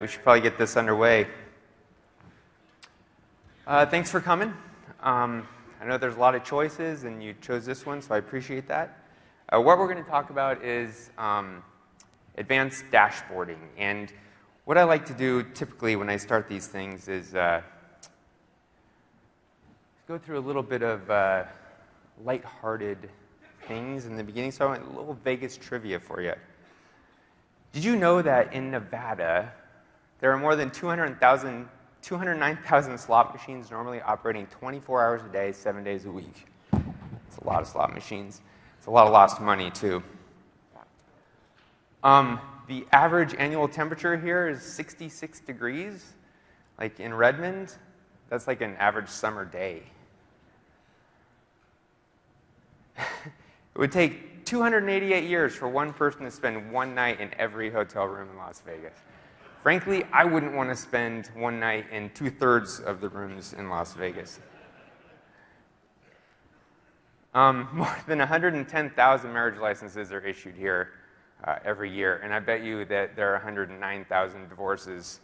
We should probably get this underway. Thanks for coming. I know there's a lot of choices, and you chose this one, so I appreciate that. What we're going to talk about is advanced dashboarding. And what I like to do typically when I start these things is go through a little bit of lighthearted things in the beginning. So I want a little Vegas trivia for you. Did you know that in Nevada, there are more than 209,000 slot machines normally operating 24 hours a day, 7 days a week? It's a lot of slot machines. It's a lot of lost money, too. The average annual temperature here is 66 degrees. Like in Redmond, that's like an average summer day. It would take 288 years for one person to spend one night in every hotel room in Las Vegas. Frankly, I wouldn't want to spend one night in 2/3 of the rooms in Las Vegas. More than 110,000 marriage licenses are issued here every year, and I bet you that there are 109,000 divorces,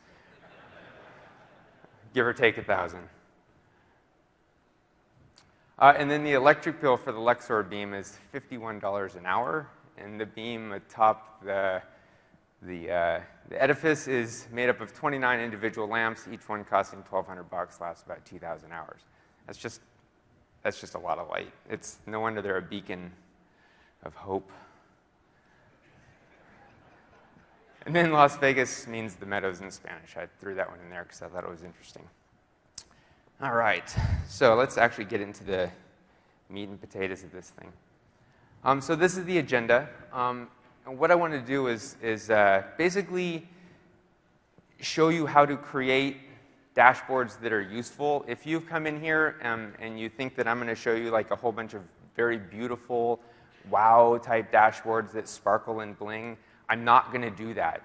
give or take 1,000. And then the electric bill for the Lexor beam is $51 an hour, and the beam atop the edifice is made up of 29 individual lamps, each one costing $1,200, lasts about 2,000 hours. That's just a lot of light. It's no wonder they're a beacon of hope. And then Las Vegas means the meadows in Spanish. I threw that one in there because I thought it was interesting. All right, so let's actually get into the meat and potatoes of this thing. So this is the agenda. And what I want to do is basically show you how to create dashboards that are useful. If you've come in here and you think that I'm going to show you like a whole bunch of very beautiful, wow-type dashboards that sparkle and bling, I'm not going to do that.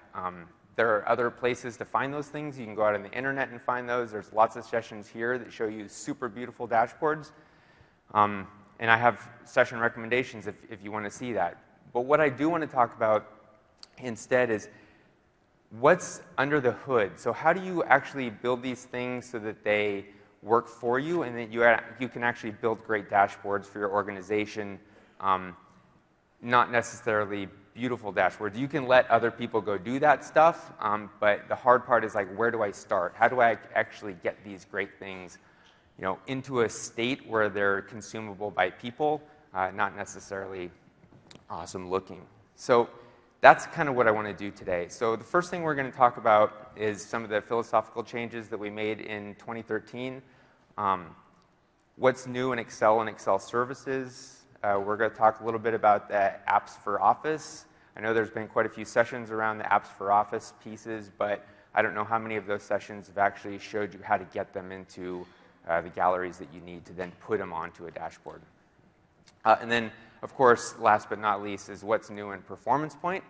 There are other places to find those things. You can go out on the internet and find those. There's lots of sessions here that show you super beautiful dashboards. And I have session recommendations if you want to see that. But what I do want to talk about instead is what's under the hood. So how do you actually build these things so that they work for you and that you can actually build great dashboards for your organization, not necessarily beautiful dashboards. You can let other people go do that stuff, but the hard part is like, where do I start? How do I actually get these great things, into a state where they're consumable by people, not necessarily awesome looking? So that's kind of what I want to do today. So the first thing we're going to talk about is some of the philosophical changes that we made in 2013. What's new in Excel and Excel services. We're going to talk a little bit about the apps for Office. I know there's been quite a few sessions around the apps for Office pieces, but I don't know how many of those sessions have actually showed you how to get them into the galleries that you need to then put them onto a dashboard. And then, of course, last but not least, is what's new in PerformancePoint.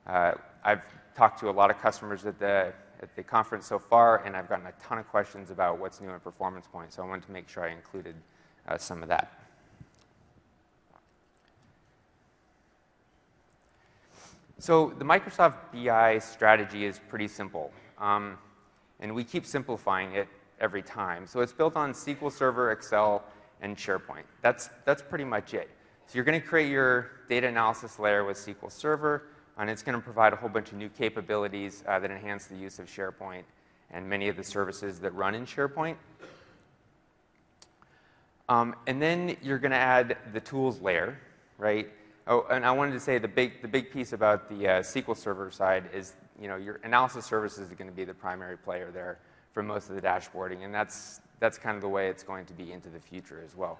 I've talked to a lot of customers at the conference so far, and I've gotten a ton of questions about what's new in PerformancePoint, so I wanted to make sure I included some of that. So the Microsoft BI strategy is pretty simple, and we keep simplifying it every time. So it's built on SQL Server, Excel, and SharePoint. That's pretty much it. So you're going to create your data analysis layer with SQL Server, and it's going to provide a whole bunch of new capabilities that enhance the use of SharePoint and many of the services that run in SharePoint. And then you're going to add the tools layer, right? Oh, and I wanted to say the big piece about the SQL Server side is, your analysis services are going to be the primary player there for most of the dashboarding, and that's kind of the way it's going to be into the future as well.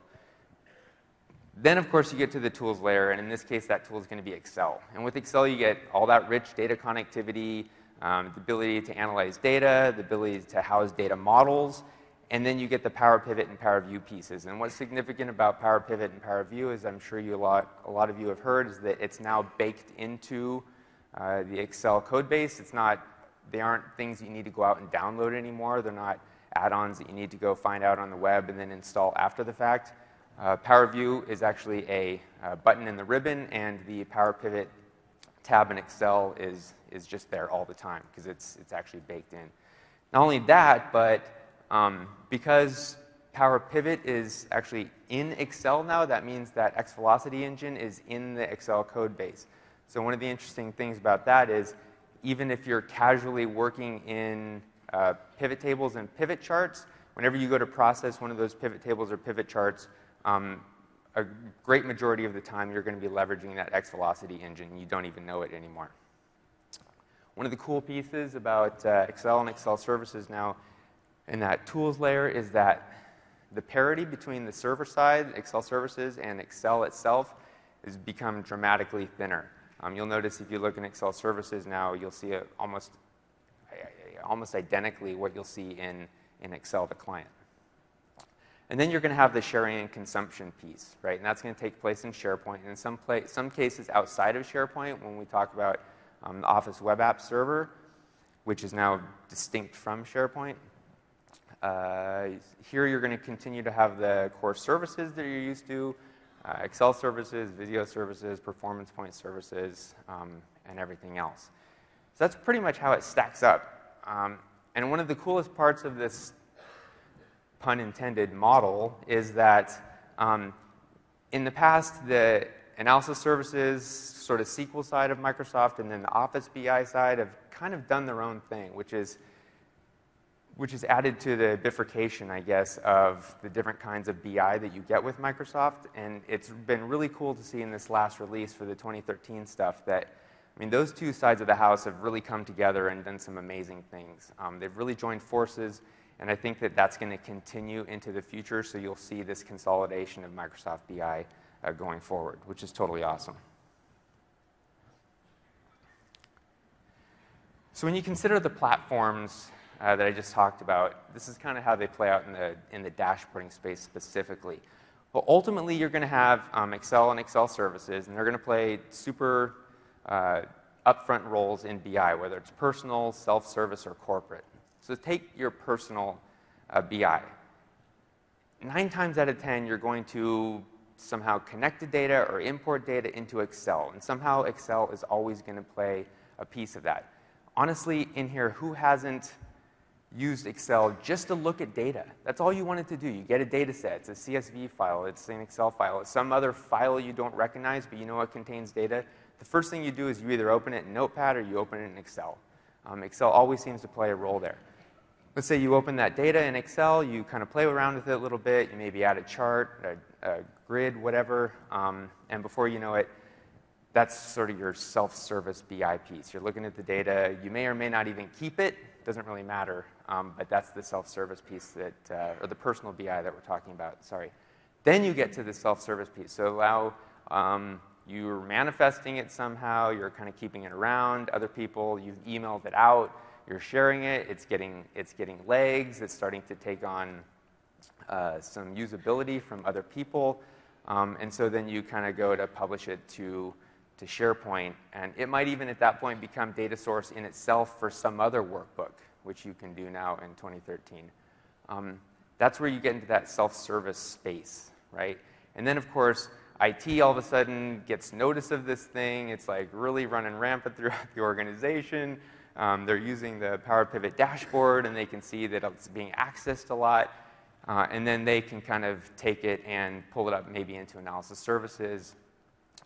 Then, of course, you get to the tools layer, and in this case, that tool is going to be Excel. And with Excel, you get all that rich data connectivity, the ability to analyze data, the ability to house data models, and then you get the Power Pivot and Power View pieces. And what's significant about Power Pivot and Power View is, I'm sure a lot of you have heard, is that it's now baked into the Excel code base. They aren't things that you need to go out and download anymore. They're not add-ons that you need to go find out on the web and then install after the fact. Power View is actually a button in the ribbon, and the Power Pivot tab in Excel is just there all the time because it's actually baked in. Not only that, but because Power Pivot is actually in Excel now, that means that XVelocity engine is in the Excel code base. So one of the interesting things about that is even if you're casually working in pivot tables and pivot charts, whenever you go to process one of those pivot tables or pivot charts, a great majority of the time you're going to be leveraging that XVelocity engine. You don't even know it anymore. One of the cool pieces about Excel and Excel services now in that tools layer is that the parity between the server side, Excel services, and Excel itself has become dramatically thinner. You'll notice if you look in Excel services now, you'll see it almost identically what you'll see in Excel the client. And then you're going to have the sharing and consumption piece, right? And that's going to take place in SharePoint. And in some cases outside of SharePoint, when we talk about the Office Web App Server, which is now distinct from SharePoint. Here you're going to continue to have the core services that you're used to, Excel services, Visio services, PerformancePoint services, and everything else. So that's pretty much how it stacks up. And one of the coolest parts of this, pun intended, model is that in the past, the analysis services, sort of SQL side of Microsoft, and then the Office BI side have kind of done their own thing, which is added to the bifurcation, I guess, of the different kinds of BI that you get with Microsoft. And it's been really cool to see in this last release for the 2013 stuff that, I mean, those two sides of the house have really come together and done some amazing things. They've really joined forces, and I think that that's going to continue into the future, so you'll see this consolidation of Microsoft BI going forward, which is totally awesome. So when you consider the platforms that I just talked about, this is kind of how they play out in the dashboarding space specifically. Well, ultimately, you're going to have Excel and Excel services, and they're going to play super upfront roles in BI, whether it's personal, self-service, or corporate. So take your personal BI. 9 times out of 10, you're going to somehow connect the data or import data into Excel, and somehow Excel is always going to play a piece of that. Honestly, in here, who hasn't used Excel just to look at data? That's all you wanted to do. You get a data set. It's a CSV file. It's an Excel file. It's some other file you don't recognize, but you know it contains data. The first thing you do is you either open it in Notepad or you open it in Excel. Excel always seems to play a role there. Let's say you open that data in Excel. You kind of play around with it a little bit. You maybe add a chart, a grid, whatever. And before you know it, that's sort of your self-service BI piece. You're looking at the data. You may or may not even keep it. Doesn't really matter. But that's the self-service piece that, or the personal BI that we're talking about. Sorry. Then you get to the self-service piece. So now you're manifesting it somehow. You're kind of keeping it around. Other people, you've emailed it out. You're sharing it. It's getting legs. It's starting to take on some usability from other people. And so then you kind of go to publish it to SharePoint. And it might even at that point become data source in itself for some other workbook, which you can do now in 2013. That's where you get into that self-service space, right? And then, of course, IT all of a sudden gets notice of this thing. It's like really running rampant throughout the organization. They're using the Power Pivot dashboard, and they can see that it's being accessed a lot. And then they can kind of take it and pull it up maybe into analysis services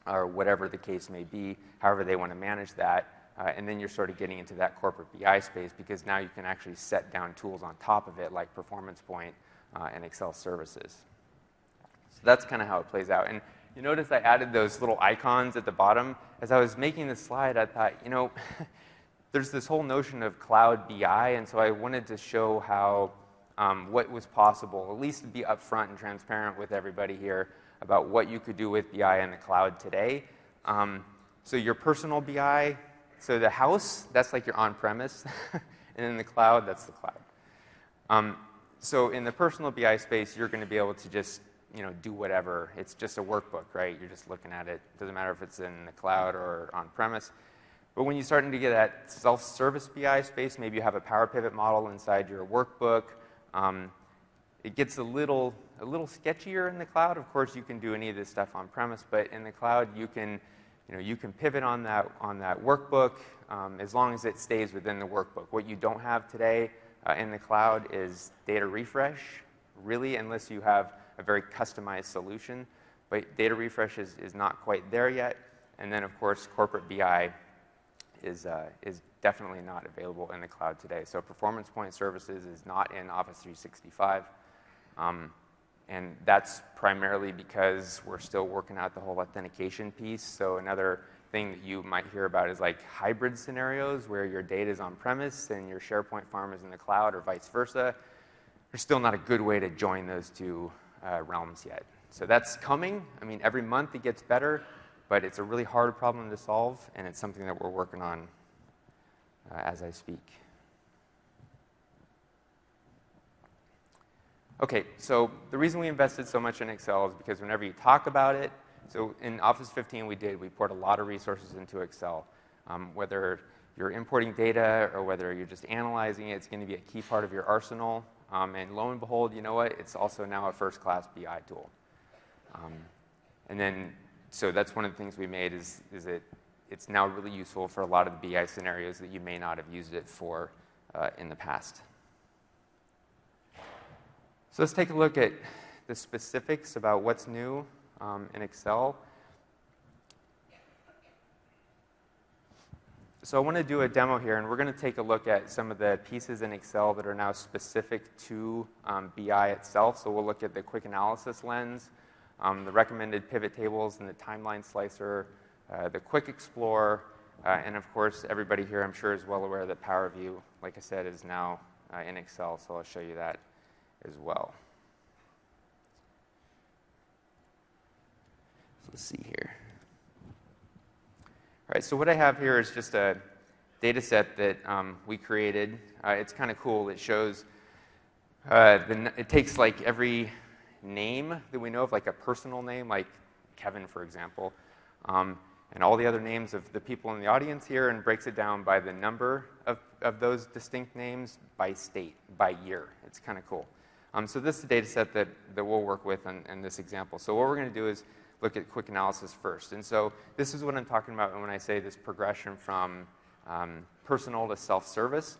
or whatever the case may be, however they want to manage that. And then you're sort of getting into that corporate BI space because now you can actually set down tools on top of it like PerformancePoint and Excel services. So that's kind of how it plays out. And you notice I added those little icons at the bottom. As I was making this slide, I thought, you know, there's this whole notion of cloud BI, and so I wanted to show how what was possible, at least to be upfront and transparent with everybody here about what you could do with BI in the cloud today. So your personal BI, so the house, that's like your on-premise, and in the cloud, that's the cloud. So in the personal BI space, you're going to be able to just do whatever. It's just a workbook, right? You're just looking at it. Doesn't matter if it's in the cloud or on-premise. But when you're starting to get that self-service BI space, maybe you have a Power Pivot model inside your workbook. It gets a little sketchier in the cloud. Of course, you can do any of this stuff on-premise, but in the cloud, you can you can pivot on that workbook as long as it stays within the workbook. What you don't have today in the cloud is data refresh, really, unless you have a very customized solution. But data refresh is not quite there yet. And then, of course, corporate BI is definitely not available in the cloud today. So PerformancePoint services is not in Office 365. And that's primarily because we're still working out the whole authentication piece. So another thing that you might hear about is like hybrid scenarios where your data is on-premise and your SharePoint farm is in the cloud, or vice versa. There's still not a good way to join those two realms yet. So that's coming. I mean, every month it gets better, but it's a really hard problem to solve, and it's something that we're working on as I speak. Okay, so the reason we invested so much in Excel is because whenever you talk about it, so in Office 15 we poured a lot of resources into Excel. Whether you're importing data or whether you're just analyzing it, it's going to be a key part of your arsenal. And lo and behold, you know what? It's also now a first-class BI tool. And then, so that's one of the things we made is that it's now really useful for a lot of the BI scenarios that you may not have used it for in the past. So let's take a look at the specifics about what's new in Excel. So I want to do a demo here, and we're going to take a look at some of the pieces in Excel that are now specific to BI itself. So we'll look at the quick analysis lens, the recommended pivot tables, and the timeline slicer, the quick explorer, and of course, everybody here I'm sure is well aware that Power View, like I said, is now in Excel, so I'll show you that as well. So let's see here. All right, so what I have here is just a data set that we created. It's kind of cool. It shows, it takes like every name that we know of, like a personal name, like Kevin, for example, and all the other names of the people in the audience here, and breaks it down by the number of those distinct names by state, by year. It's kind of cool. So this is the data set that we'll work with in this example. So what we're going to do is look at quick analysis first. And so this is what I'm talking about when I say this progression from personal to self-service.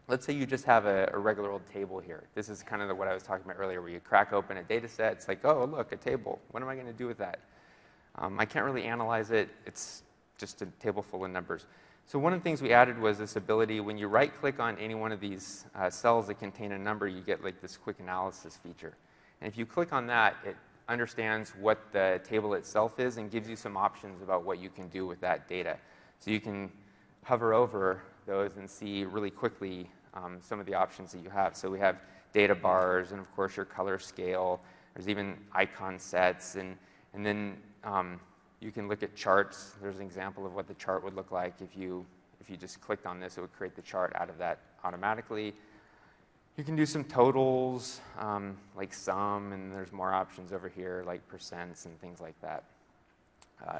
Let's say you just have a regular old table here. This is kind of what I was talking about earlier, where you crack open a data set. It's like, oh, look, a table. What am I going to do with that? I can't really analyze it. It's just a table full of numbers. So one of the things we added was this ability, when you right-click on any one of these cells that contain a number, you get like this quick analysis feature. And if you click on that, it understands what the table itself is and gives you some options about what you can do with that data. So you can hover over those and see really quickly some of the options that you have. So we have data bars, and of course your color scale. There's even icon sets, and then you can look at charts. There's an example of what the chart would look like if you just clicked on this. It would create the chart out of that automatically. You can do some totals, like sum, and there's more options over here, like percents and things like that.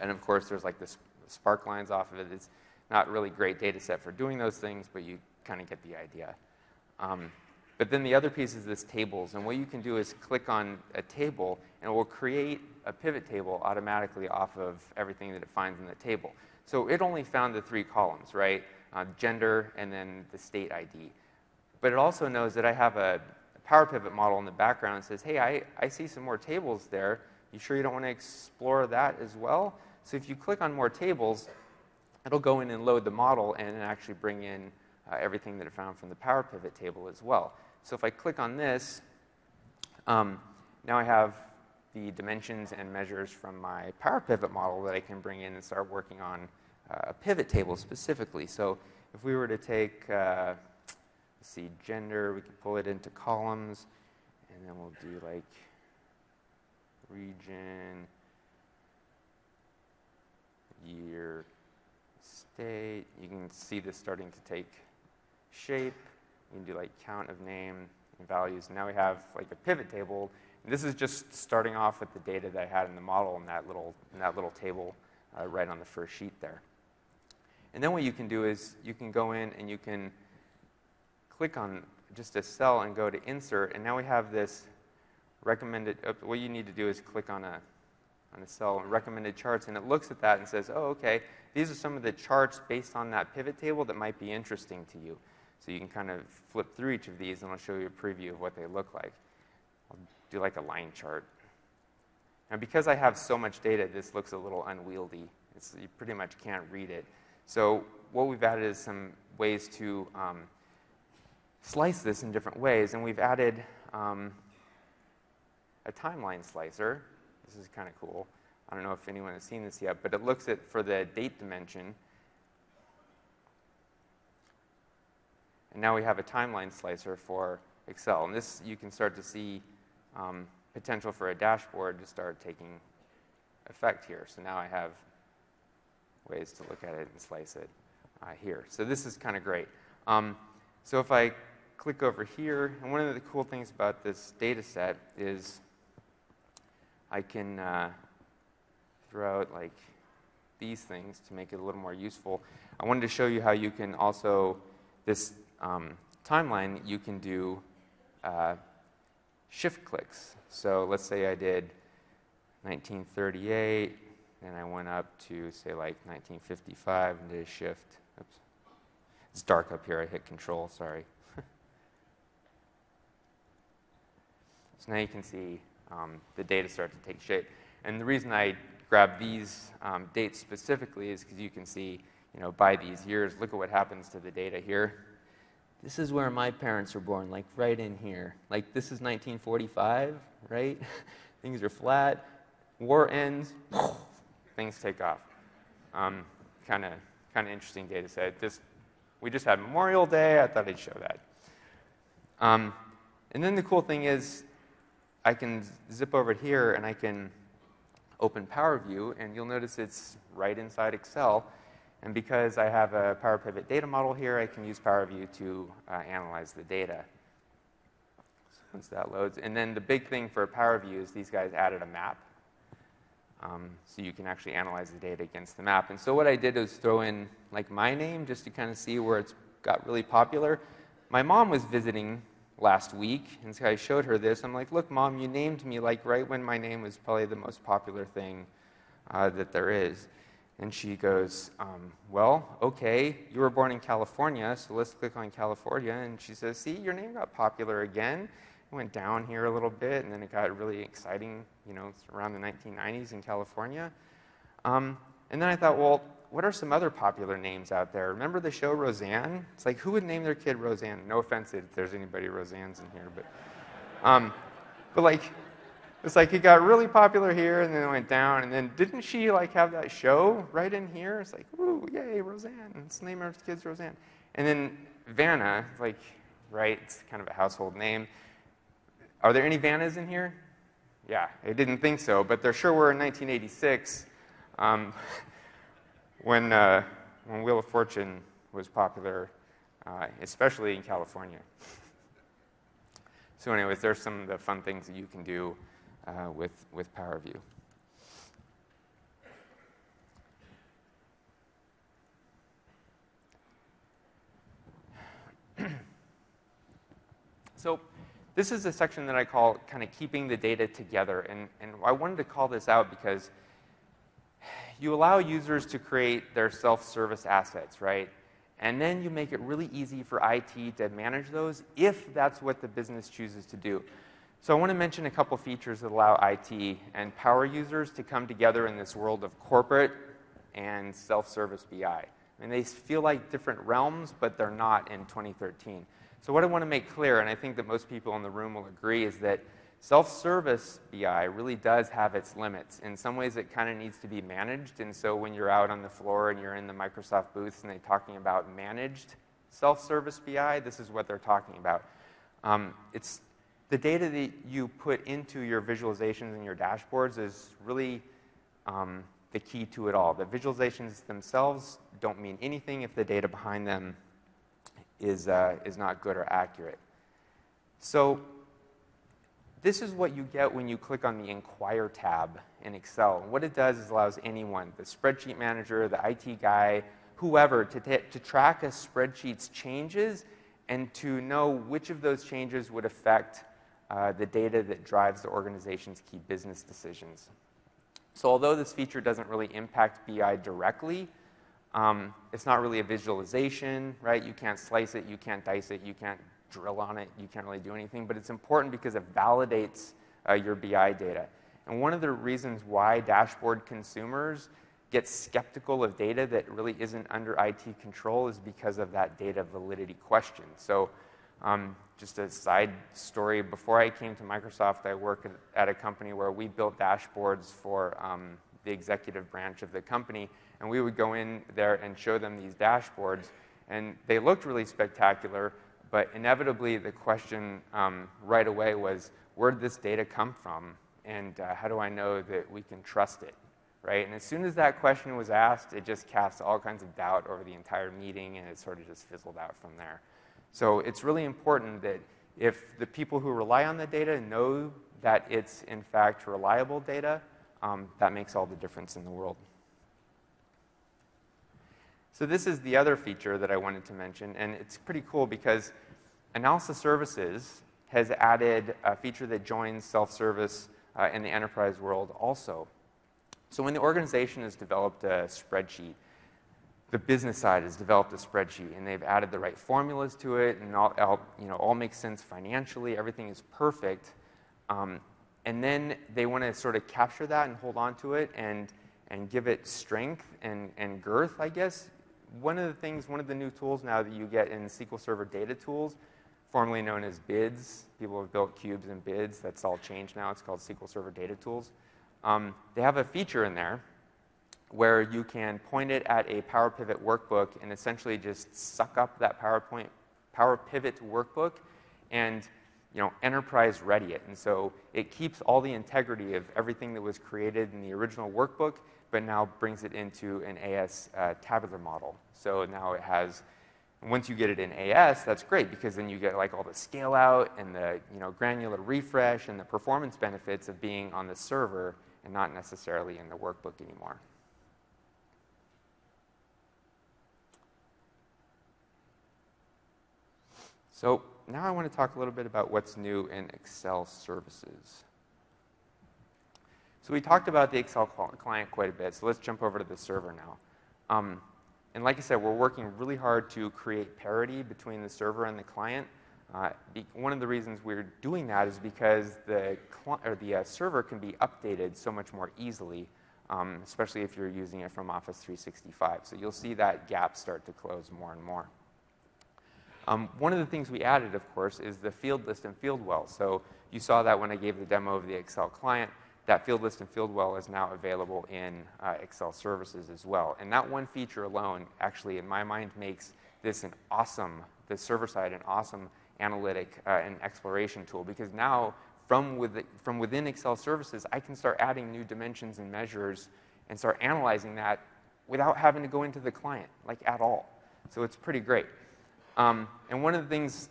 And of course, there's like this spark lines off of it. It's not really great data set for doing those things, but you kind of get the idea. But then the other piece is this tables. And what you can do is click on a table, and it will create a pivot table automatically off of everything that it finds in the table. So it only found the 3 columns, right? Gender and then the state ID. But it also knows that I have a Power Pivot model in the background and says, hey, I see some more tables there. You sure you don't want to explore that as well? So if you click on more tables, it'll go in and load the model and actually bring in everything that it found from the Power Pivot table as well. So if I click on this, now I have the dimensions and measures from my Power Pivot model that I can bring in and start working on a pivot table specifically. So if we were to take, let's see, gender, we can pull it into columns, and then we'll do like region, year, state. You can see this starting to take shape. You can do like count of name and values. Now we have like a pivot table. And this is just starting off with the data that I had in the model in that little table right on the first sheet there. And then what you can do is you can go in and you can click on just a cell and go to insert. And now we have this recommended. What you need to do is click on on a cell and recommended charts, and it looks at that and says, oh, okay, these are some of the charts based on that pivot table that might be interesting to you. So you can kind of flip through each of these, and I'll show you a preview of what they look like. I'll do like a line chart. Now, because I have so much data, this looks a little unwieldy. You pretty much can't read it. So what we've added is some ways to slice this in different ways, and we've added a timeline slicer. This is kind of cool. I don't know if anyone has seen this yet, but it looks at for the date dimension. And now we have a timeline slicer for Excel. And this, you can start to see potential for a dashboard to start taking effect here. So now I have ways to look at it and slice it here. So this is kind of great. So if I click over here, and one of the cool things about this data set is I can throw out like these things to make it a little more useful. I wanted to show you how you can also, this timeline, you can do shift clicks. So let's say I did 1938, and I went up to, say, like 1955 and did a shift. Oops. It's dark up here. I hit Control, sorry. So now you can see the data start to take shape. And the reason I grabbed these dates specifically is because you can see, by these years, look at what happens to the data here. This is where my parents were born, like right in here. Like this is 1945, right? Things are flat. War ends, things take off. Kind of interesting data set. We just had Memorial Day. I thought I'd show that. And then the cool thing is, I can zip over here and I can open Power View, and you'll notice it's right inside Excel. And because I have a Power Pivot data model here, I can use Power View to analyze the data. So once that loads. And then the big thing for Power View is these guys added a map. So you can actually analyze the data against the map. And so what I did was throw in like my name just to kind of see where it's got really popular. My mom was visiting last week, and so I showed her this. I'm like, look, Mom, you named me like right when my name was probably the most popular thing that there is. And she goes, well, okay, you were born in California, so let's click on California. And she says, see, your name got popular again. It went down here a little bit, and then it got really exciting, it's around the 1990s in California. And then I thought, well, what are some other popular names out there? Remember the show Roseanne? It's like, who would name their kid Roseanne? No offense if there's anybody Roseanne's in here, but like, it's like it got really popular here, and then it went down, and then didn't she like have that show right in here? It's like, ooh, yay, Roseanne. Let's name our kids Roseanne. And then Vanna, like, right, it's kind of a household name. Are there any Vannas in here? Yeah, I didn't think so, but there sure were in 1986 when Wheel of Fortune was popular, especially in California. So anyways, there's some of the fun things that you can do with Power View. So this is a section that I call kind of keeping the data together. And I wanted to call this out because you allow users to create their self-service assets, right? And then you make it really easy for IT to manage those if that's what the business chooses to do. So I want to mention a couple features that allow IT and power users to come together in this world of corporate and self-service BI. I mean, they feel like different realms, but they're not in 2013. So what I want to make clear, and I think that most people in the room will agree, is that self-service BI really does have its limits. In some ways, it kind of needs to be managed. And so when you're out on the floor and you're in the Microsoft booths and they're talking about managed self-service BI, this is what they're talking about. It's the data that you put into your visualizations and your dashboards is really the key to it all. The visualizations themselves don't mean anything if the data behind them is not good or accurate. So this is what you get when you click on the Inquire tab in Excel. And what it does is allows anyone, the spreadsheet manager, the IT guy, whoever, to track a spreadsheet's changes and to know which of those changes would affect the data that drives the organization's key business decisions. So although this feature doesn't really impact BI directly, it's not really a visualization, right? You can't slice it, you can't dice it, you can't drill on it, you can't really do anything, but it's important because it validates your BI data. And one of the reasons why dashboard consumers get skeptical of data that really isn't under IT control is because of that data validity question. So just a side story, before I came to Microsoft, I worked at a company where we built dashboards for the executive branch of the company, and we would go in there and show them these dashboards, and they looked really spectacular, but inevitably the question right away was, where did this data come from, and how do I know that we can trust it, right? And as soon as that question was asked, it just cast all kinds of doubt over the entire meeting, and it sort of just fizzled out from there. So it's really important that if the people who rely on the data know that it's in fact reliable data, that makes all the difference in the world. So this is the other feature that I wanted to mention, and it's pretty cool because Analysis Services has added a feature that joins self-service in the enterprise world also. So when the organization has developed a spreadsheet, the business side has developed a spreadsheet, and they've added the right formulas to it, and all makes sense financially, everything is perfect. And then they want to sort of capture that and hold on to it and give it strength and girth, I guess. One of the new tools now that you get in SQL Server Data Tools, formerly known as BIDS, people have built cubes and BIDS, that's all changed now, it's called SQL Server Data Tools. They have a feature in there where you can point it at a Power Pivot workbook and essentially just suck up that Power Pivot workbook and enterprise ready it. And so it keeps all the integrity of everything that was created in the original workbook, but now brings it into an AS tabular model. So now it has, once you get it in AS, that's great because then you get like all the scale out and the granular refresh and the performance benefits of being on the server and not necessarily in the workbook anymore. So now I want to talk a little bit about what's new in Excel services. So we talked about the Excel client quite a bit, so let's jump over to the server now. And like I said, we're working really hard to create parity between the server and the client. One of the reasons we're doing that is because the server can be updated so much more easily, especially if you're using it from Office 365. So you'll see that gap start to close more and more. One of the things we added, of course, is the field list and field well. So you saw that when I gave the demo of the Excel client. That field list and field well is now available in Excel services as well. And that one feature alone, actually, in my mind, makes this the server side, an awesome analytic and exploration tool. Because now, from within Excel services, I can start adding new dimensions and measures and start analyzing that without having to go into the client, like at all. So it's pretty great. And one of the things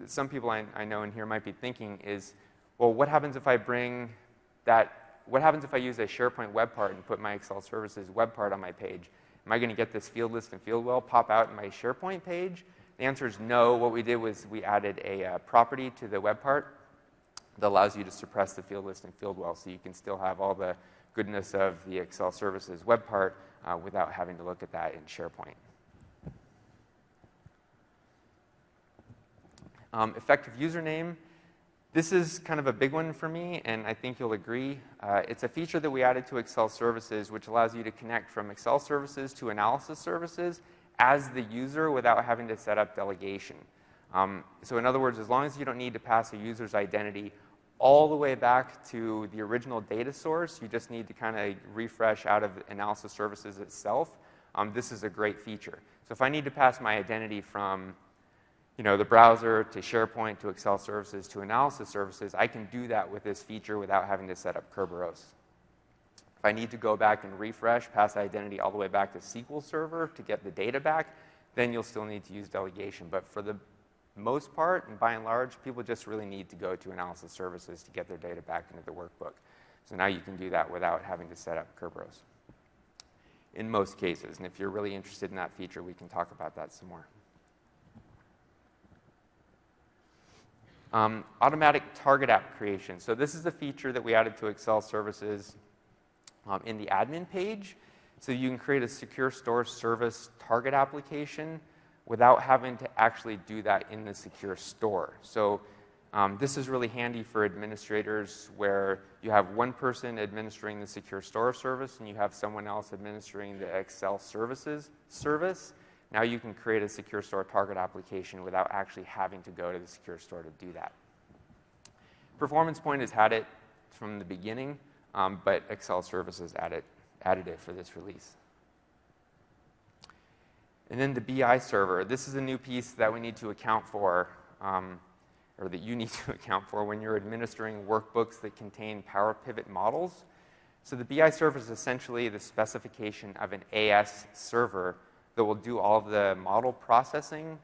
that some people I know in here might be thinking is, well, what happens if I what happens if I use a SharePoint web part and put my Excel services web part on my page? Am I going to get this field list and field well pop out in my SharePoint page? The answer is no. What we did was we added a property to the web part that allows you to suppress the field list and field well, so you can still have all the goodness of the Excel services web part without having to look at that in SharePoint. Effective username. This is kind of a big one for me, and I think you'll agree. It's a feature that we added to Excel services, which allows you to connect from Excel services to analysis services as the user without having to set up delegation. So in other words, as long as you don't need to pass a user's identity all the way back to the original data source, you just need to kind of refresh out of analysis services itself, this is a great feature. So if I need to pass my identity from the browser to SharePoint to Excel services to analysis services, I can do that with this feature without having to set up Kerberos. If I need to go back and refresh, pass identity all the way back to SQL Server to get the data back, then you'll still need to use delegation. But for the most part, and by and large, people just really need to go to analysis services to get their data back into the workbook. So now you can do that without having to set up Kerberos in most cases. And if you're really interested in that feature, we can talk about that some more. Automatic target app creation. So this is a feature that we added to Excel services in the admin page. So you can create a secure store service target application without having to actually do that in the secure store. So this is really handy for administrators where you have one person administering the secure store service and you have someone else administering the Excel services service. Now you can create a secure store target application without actually having to go to the secure store to do that. PerformancePoint has had it from the beginning, but Excel services added it for this release. And then the BI server. This is a new piece that we need to account for, or that you need to account for when you're administering workbooks that contain Power Pivot models. So the BI server is essentially the specification of an AS server that will do all of the model processing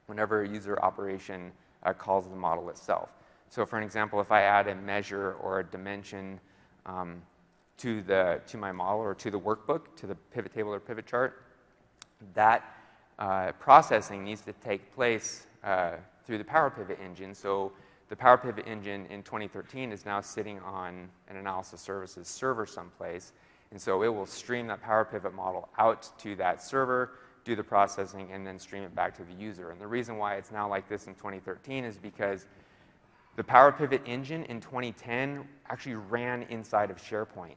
whenever a user operation calls the model itself. So for an example, if I add a measure or a dimension to my model or to the workbook, to the pivot table or pivot chart, that processing needs to take place through the Power Pivot engine. So the Power Pivot engine in 2013 is now sitting on an analysis services server someplace. And so it will stream that Power Pivot model out to that server, do the processing, and then stream it back to the user. And the reason why it's now like this in 2013 is because the Power Pivot engine in 2010 actually ran inside of SharePoint.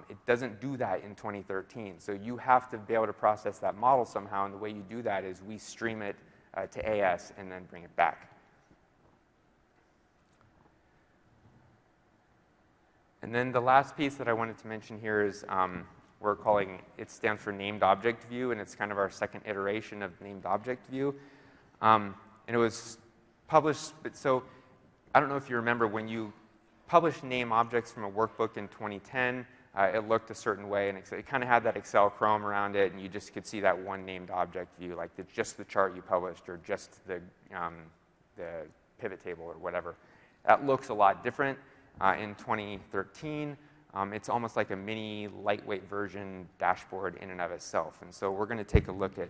It doesn't do that in 2013. So you have to be able to process that model somehow, and the way you do that is we stream it to AS and then bring it back. And then the last piece that I wanted to mention here is we're calling, it stands for named object view, and it's kind of our second iteration of named object view. And it was published, so I don't know if you remember when you published name objects from a workbook in 2010, it looked a certain way, and it kind of had that Excel Chrome around it, and you just could see that one named object view, like just the chart you published or just the pivot table or whatever. That looks a lot different. In 2013, it's almost like a mini lightweight version dashboard in and of itself. And so we're going to take a look at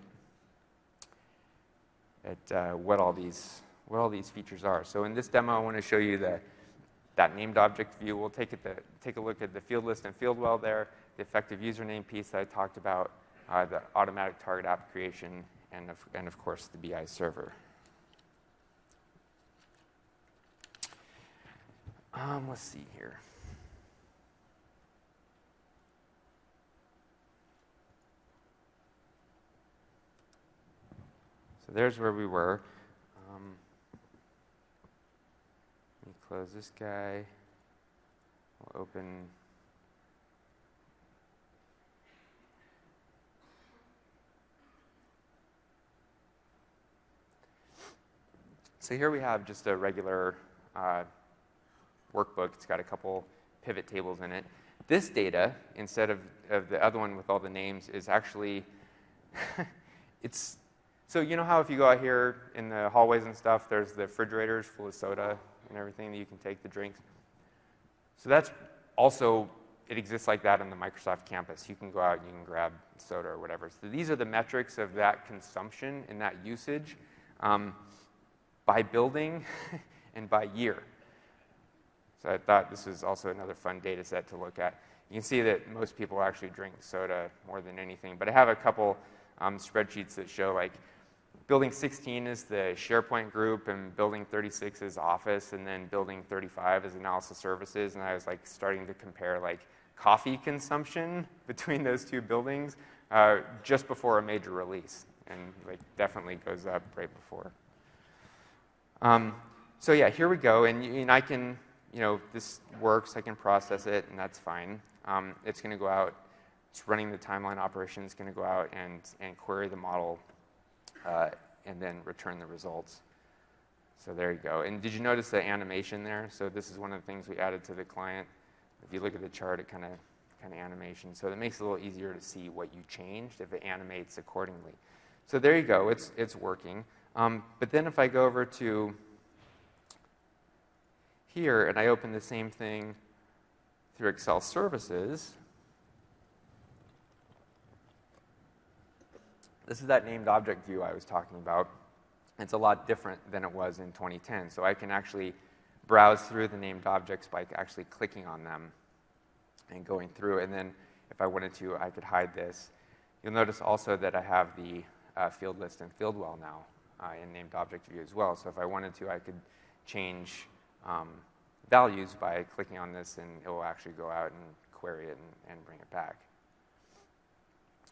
what all these features are. So in this demo, I want to show you that named object view. We'll take a look at the field list and field well there, the effective username piece that I talked about, the automatic target app creation, and of course the BI server. Let's see here. So there's where we were. Let me close this guy. We'll open. So here we have just a regular workbook. It's got a couple pivot tables in it. This data, instead of the other one with all the names, is actually, so you know how if you go out here in the hallways and stuff, there's the refrigerators full of soda and everything that you can take the drinks? So that's also, it exists like that on the Microsoft campus. You can go out and you can grab soda or whatever. So these are the metrics of that consumption and that usage by building and by year. So I thought this was also another fun data set to look at. You can see that most people actually drink soda more than anything. But I have a couple spreadsheets that show, like, Building 16 is the SharePoint group, and Building 36 is Office, and then Building 35 is Analysis Services. And I was, like, starting to compare, like, coffee consumption between those two buildings just before a major release. And, like, definitely goes up right before. So, yeah, here we go. And I can... this works, I can process it, and that's fine. It's going to go out, it's running the timeline operation, it's going to go out and query the model and then return the results. So there you go. And did you notice the animation there? So this is one of the things we added to the client. If you look at the chart, it kind of animation. So that makes it a little easier to see what you changed if it animates accordingly. So there you go, it's working. But then if I go over to here, and I open the same thing through Excel services, this is that named object view I was talking about. It's a lot different than it was in 2010. So I can actually browse through the named objects by actually clicking on them. and going through. And then if I wanted to, I could hide this. You'll notice also that I have the field list and field well now in named object view as well. So if I wanted to, I could change values by clicking on this, and it will actually go out and query it and bring it back.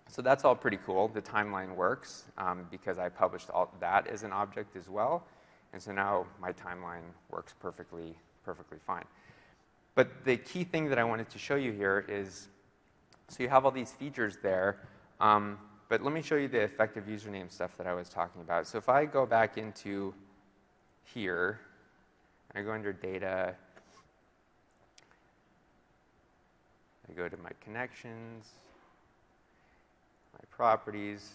So that's all pretty cool. The timeline works because I published all that as an object as well. And so now my timeline works perfectly fine. But the key thing that I wanted to show you here is, so you have all these features there, but let me show you the effective username stuff that I was talking about. So if I go back into here, I go under data, I go to my connections, my properties.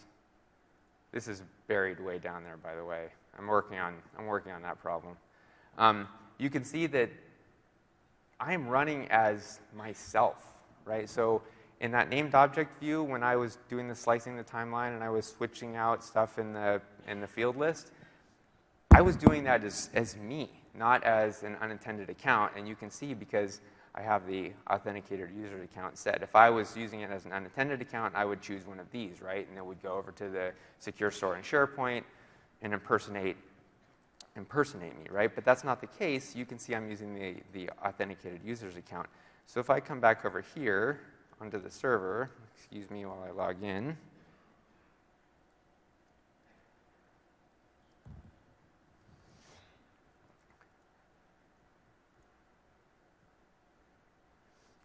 This is buried way down there, by the way. I'm working on that problem. You can see that I'm running as myself, right? So in that named object view, when I was doing the slicing the timeline and I was switching out stuff in the field list, I was doing that as me, not as an unintended account. And you can see because I have the authenticated user account set. If I was using it as an unintended account, I would choose one of these, right? And it would go over to the secure store in SharePoint and impersonate me, right? But that's not the case. You can see I'm using the authenticated user's account. So if I come back over here onto the server, excuse me while I log in,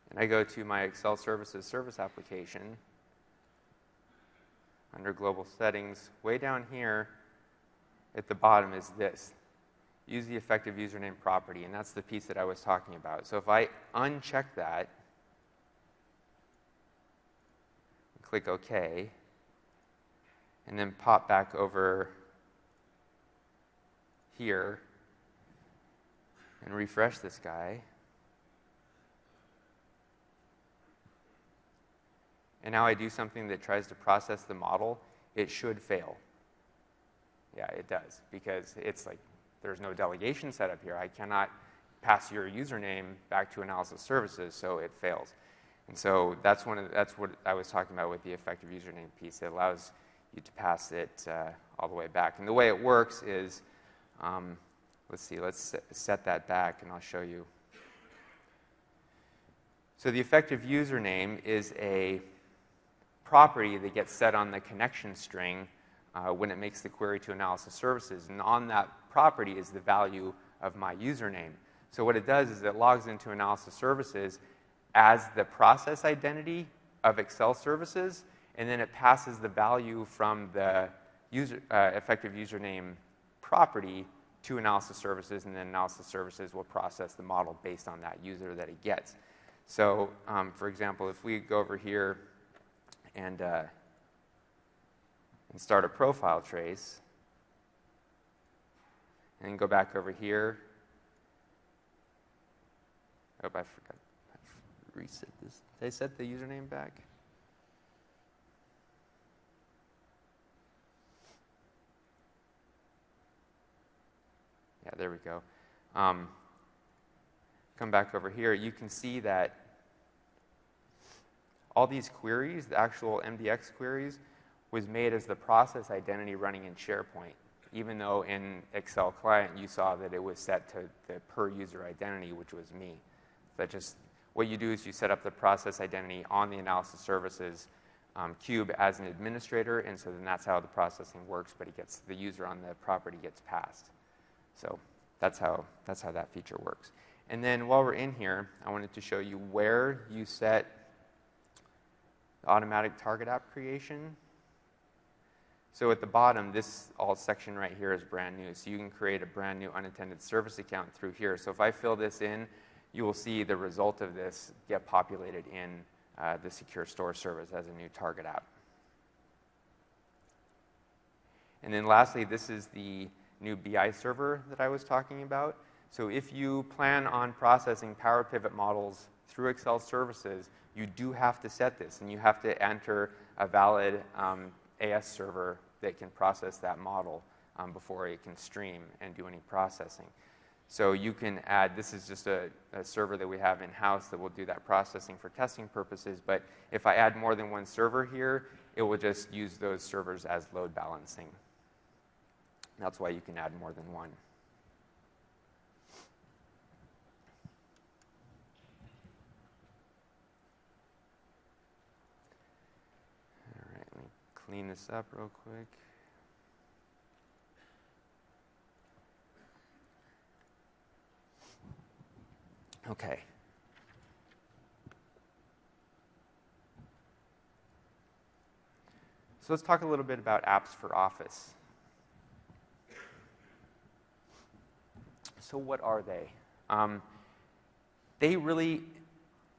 and I go to my Excel Services service application, under Global Settings, way down here at the bottom is this. Use the effective username property, and that's the piece that I was talking about. So if I uncheck that, click OK, and then pop back over here and refresh this guy, and now I do something that tries to process the model, it should fail. Yeah, it does, because it's like there's no delegation set up here. I cannot pass your username back to analysis services, so it fails. And so that's what I was talking about with the effective username piece. It allows you to pass it all the way back. And the way it works is, let's set that back, and I'll show you. So the effective username is a property that gets set on the connection string when it makes the query to analysis services. And on that property is the value of my username. So what it does is it logs into analysis services as the process identity of Excel services, and then it passes the value from the effective username property to analysis services, and then analysis services will process the model based on that user that it gets. So, for example, if we go over here and start a profile trace, and go back over here. Oh, I forgot. I reset this. Did I set the username back? Yeah, there we go. Come back over here. You can see that all these queries, the actual MDX queries, was made as the process identity running in SharePoint, even though in Excel client you saw that it was set to the per user identity, which was me. That just, what you do is you set up the process identity on the analysis services cube as an administrator, and so then that's how the processing works, but it gets, the user on the property gets passed. So that's how that feature works. And then while we're in here, I wanted to show you where you set the automatic target app creation. So at the bottom, this alt section right here is brand new. So you can create a brand new unintended service account through here. So if I fill this in, you will see the result of this get populated in the secure store service as a new target app. And then lastly, this is the new BI server that I was talking about. So if you plan on processing Power Pivot models through Excel services, you do have to set this, and you have to enter a valid AS server that can process that model before it can stream and do any processing. So you can add, this is just a server that we have in-house that will do that processing for testing purposes, but if I add more than one server here, it will just use those servers as load balancing. That's why you can add more than one. All right, let me clean this up real quick. Okay. So let's talk a little bit about apps for Office. So what are they? They really,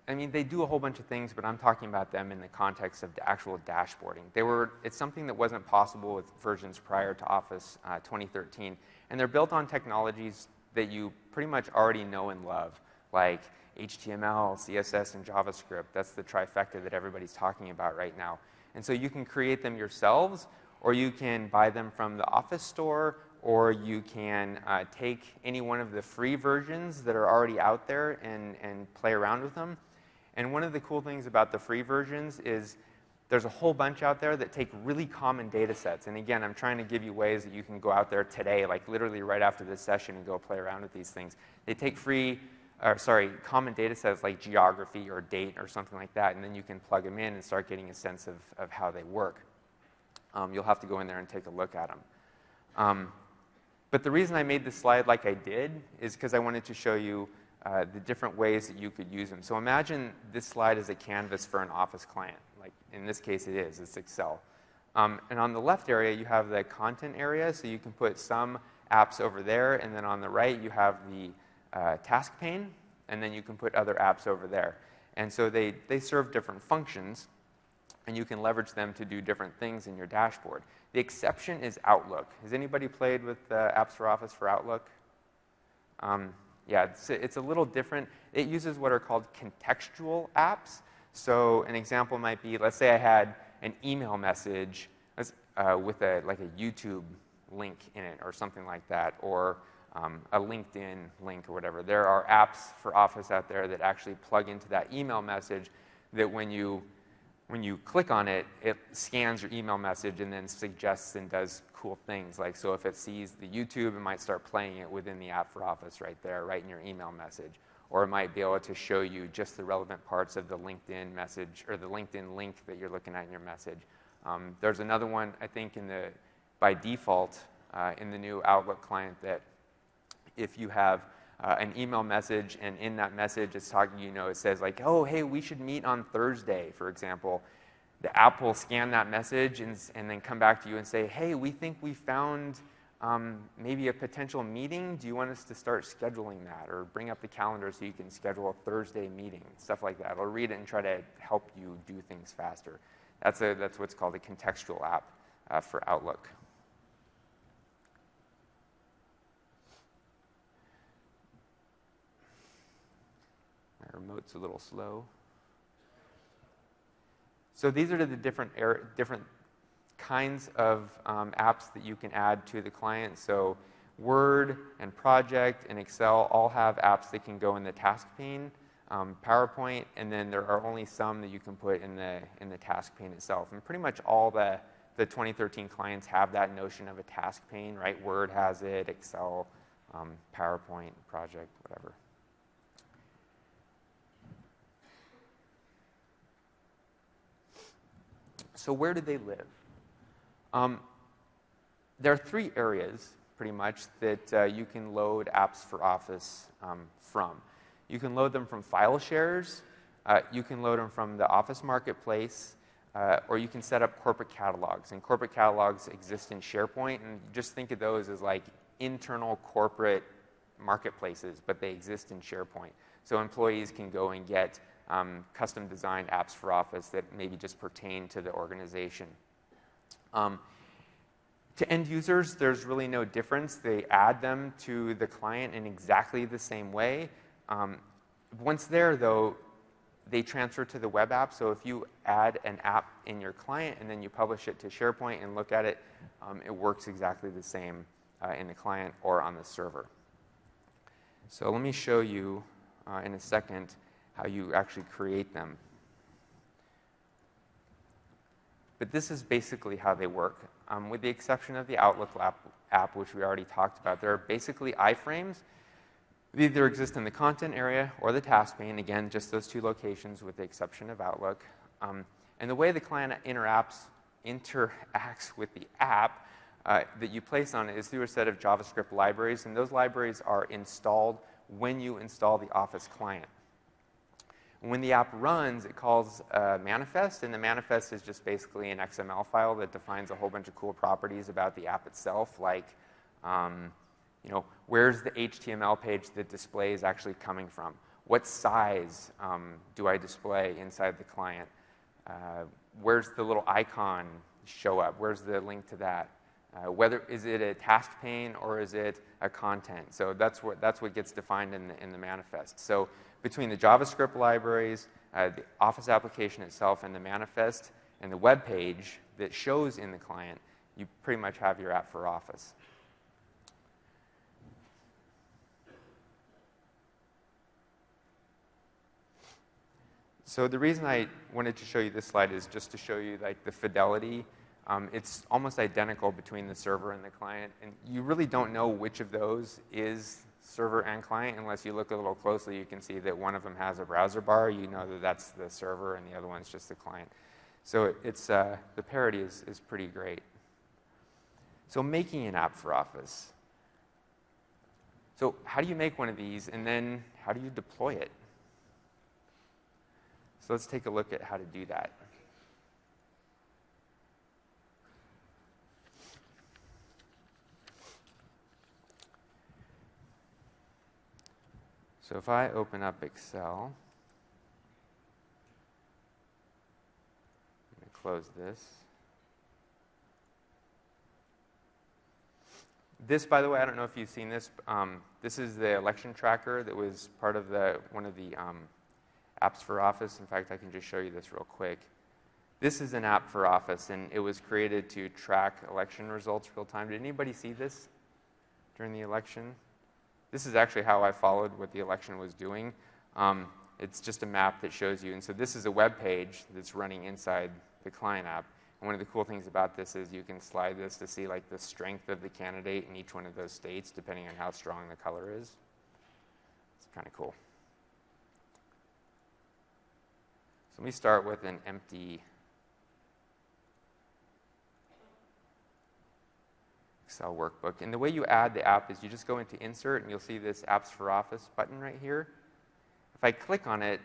I mean, they do a whole bunch of things, but I'm talking about them in the context of the actual dashboarding. It's something that wasn't possible with versions prior to Office 2013. And they're built on technologies that you pretty much already know and love, like HTML, CSS, and JavaScript. That's the trifecta that everybody's talking about right now. And so you can create them yourselves, or you can buy them from the Office store, or you can take any one of the free versions that are already out there and play around with them. And one of the cool things about the free versions is there's a whole bunch out there that take really common data sets. And again, I'm trying to give you ways that you can go out there today, like literally right after this session, and go play around with these things. They take common data sets like geography or date or something like that, and then you can plug them in and start getting a sense of how they work. You'll have to go in there and take a look at them. But the reason I made this slide like I did is because I wanted to show you the different ways that you could use them. So imagine this slide is a canvas for an Office client. Like in this case, it's Excel. And on the left area, you have the content area, so you can put some apps over there, and then on the right, you have the task pane, and then you can put other apps over there. And so they serve different functions, and you can leverage them to do different things in your dashboard. The exception is Outlook. Has anybody played with apps for Office for Outlook? Yeah, it's a little different. It uses what are called contextual apps. So an example might be, let's say I had an email message with like a YouTube link in it or something like that, or a LinkedIn link or whatever. There are apps for Office out there that actually plug into that email message that when you click on it, it scans your email message and then suggests and does cool things. Like, so if it sees the YouTube, it might start playing it within the app for Office right there, right in your email message. Or it might be able to show you just the relevant parts of the LinkedIn message or the LinkedIn link that you're looking at in your message. There's another one, I think, by default in the new Outlook client that if you have an email message, and in that message it's talking, it says like, oh, hey, we should meet on Thursday, for example. The app will scan that message and then come back to you and say, hey, we think we found maybe a potential meeting. Do you want us to start scheduling that? Or bring up the calendar so you can schedule a Thursday meeting, stuff like that. It'll read it and try to help you do things faster. That's what's called a contextual app for Outlook. My remote's a little slow. So these are the different kinds of apps that you can add to the client. So Word and Project and Excel all have apps that can go in the task pane, PowerPoint, and then there are only some that you can put in the task pane itself. And pretty much all the 2013 clients have that notion of a task pane, right? Word has it, Excel, PowerPoint, Project, whatever. So where do they live? There are three areas, pretty much, that you can load apps for Office from. You can load them from file shares, you can load them from the Office Marketplace, or you can set up corporate catalogs. And corporate catalogs exist in SharePoint, and just think of those as like internal corporate marketplaces, but they exist in SharePoint. So employees can go and get custom designed apps for Office that maybe just pertain to the organization. To end users, there's really no difference. They add them to the client in exactly the same way. Once there, though, they transfer to the web app. So if you add an app in your client and then you publish it to SharePoint and look at it, it works exactly the same in the client or on the server. So let me show you in a second how you actually create them. But this is basically how they work. With the exception of the Outlook app, which we already talked about, there are basically iframes. They either exist in the content area or the task pane. Again, just those two locations with the exception of Outlook. And the way the client interacts with the app that you place on it is through a set of JavaScript libraries. And those libraries are installed when you install the Office client. When the app runs, it calls a manifest, and the manifest is just basically an XML file that defines a whole bunch of cool properties about the app itself, like, where's the HTML page that display is actually coming from? What size do I display inside the client? Where's the little icon show up? Where's the link to that? Is it a task pane or is it a content? So that's what gets defined in the manifest. So between the JavaScript libraries, the Office application itself, and the manifest, and the web page that shows in the client, you pretty much have your app for Office. So the reason I wanted to show you this slide is just to show you like the fidelity. It's almost identical between the server and the client, and you really don't know which of those is server and client unless you look a little closely. You can see that one of them has a browser bar. You know that that's the server, and the other one's just the client. So it's the parity is pretty great. So making an app for Office. So how do you make one of these, and then how do you deploy it? So let's take a look at how to do that. So if I open up Excel, I'm going to close this. This, by the way, I don't know if you've seen this. This is the election tracker that was part of one of the apps for Office. In fact, I can just show you this real quick. This is an app for Office, and it was created to track election results real time. Did anybody see this during the election? This is actually how I followed what the election was doing. It's just a map that shows you. And so this is a web page that's running inside the client app. And one of the cool things about this is you can slide this to see like the strength of the candidate in each one of those states, depending on how strong the color is. It's kind of cool. So let me start with an empty Excel workbook. And the way you add the app is you just go into Insert, and you'll see this Apps for Office button right here. If I click on it,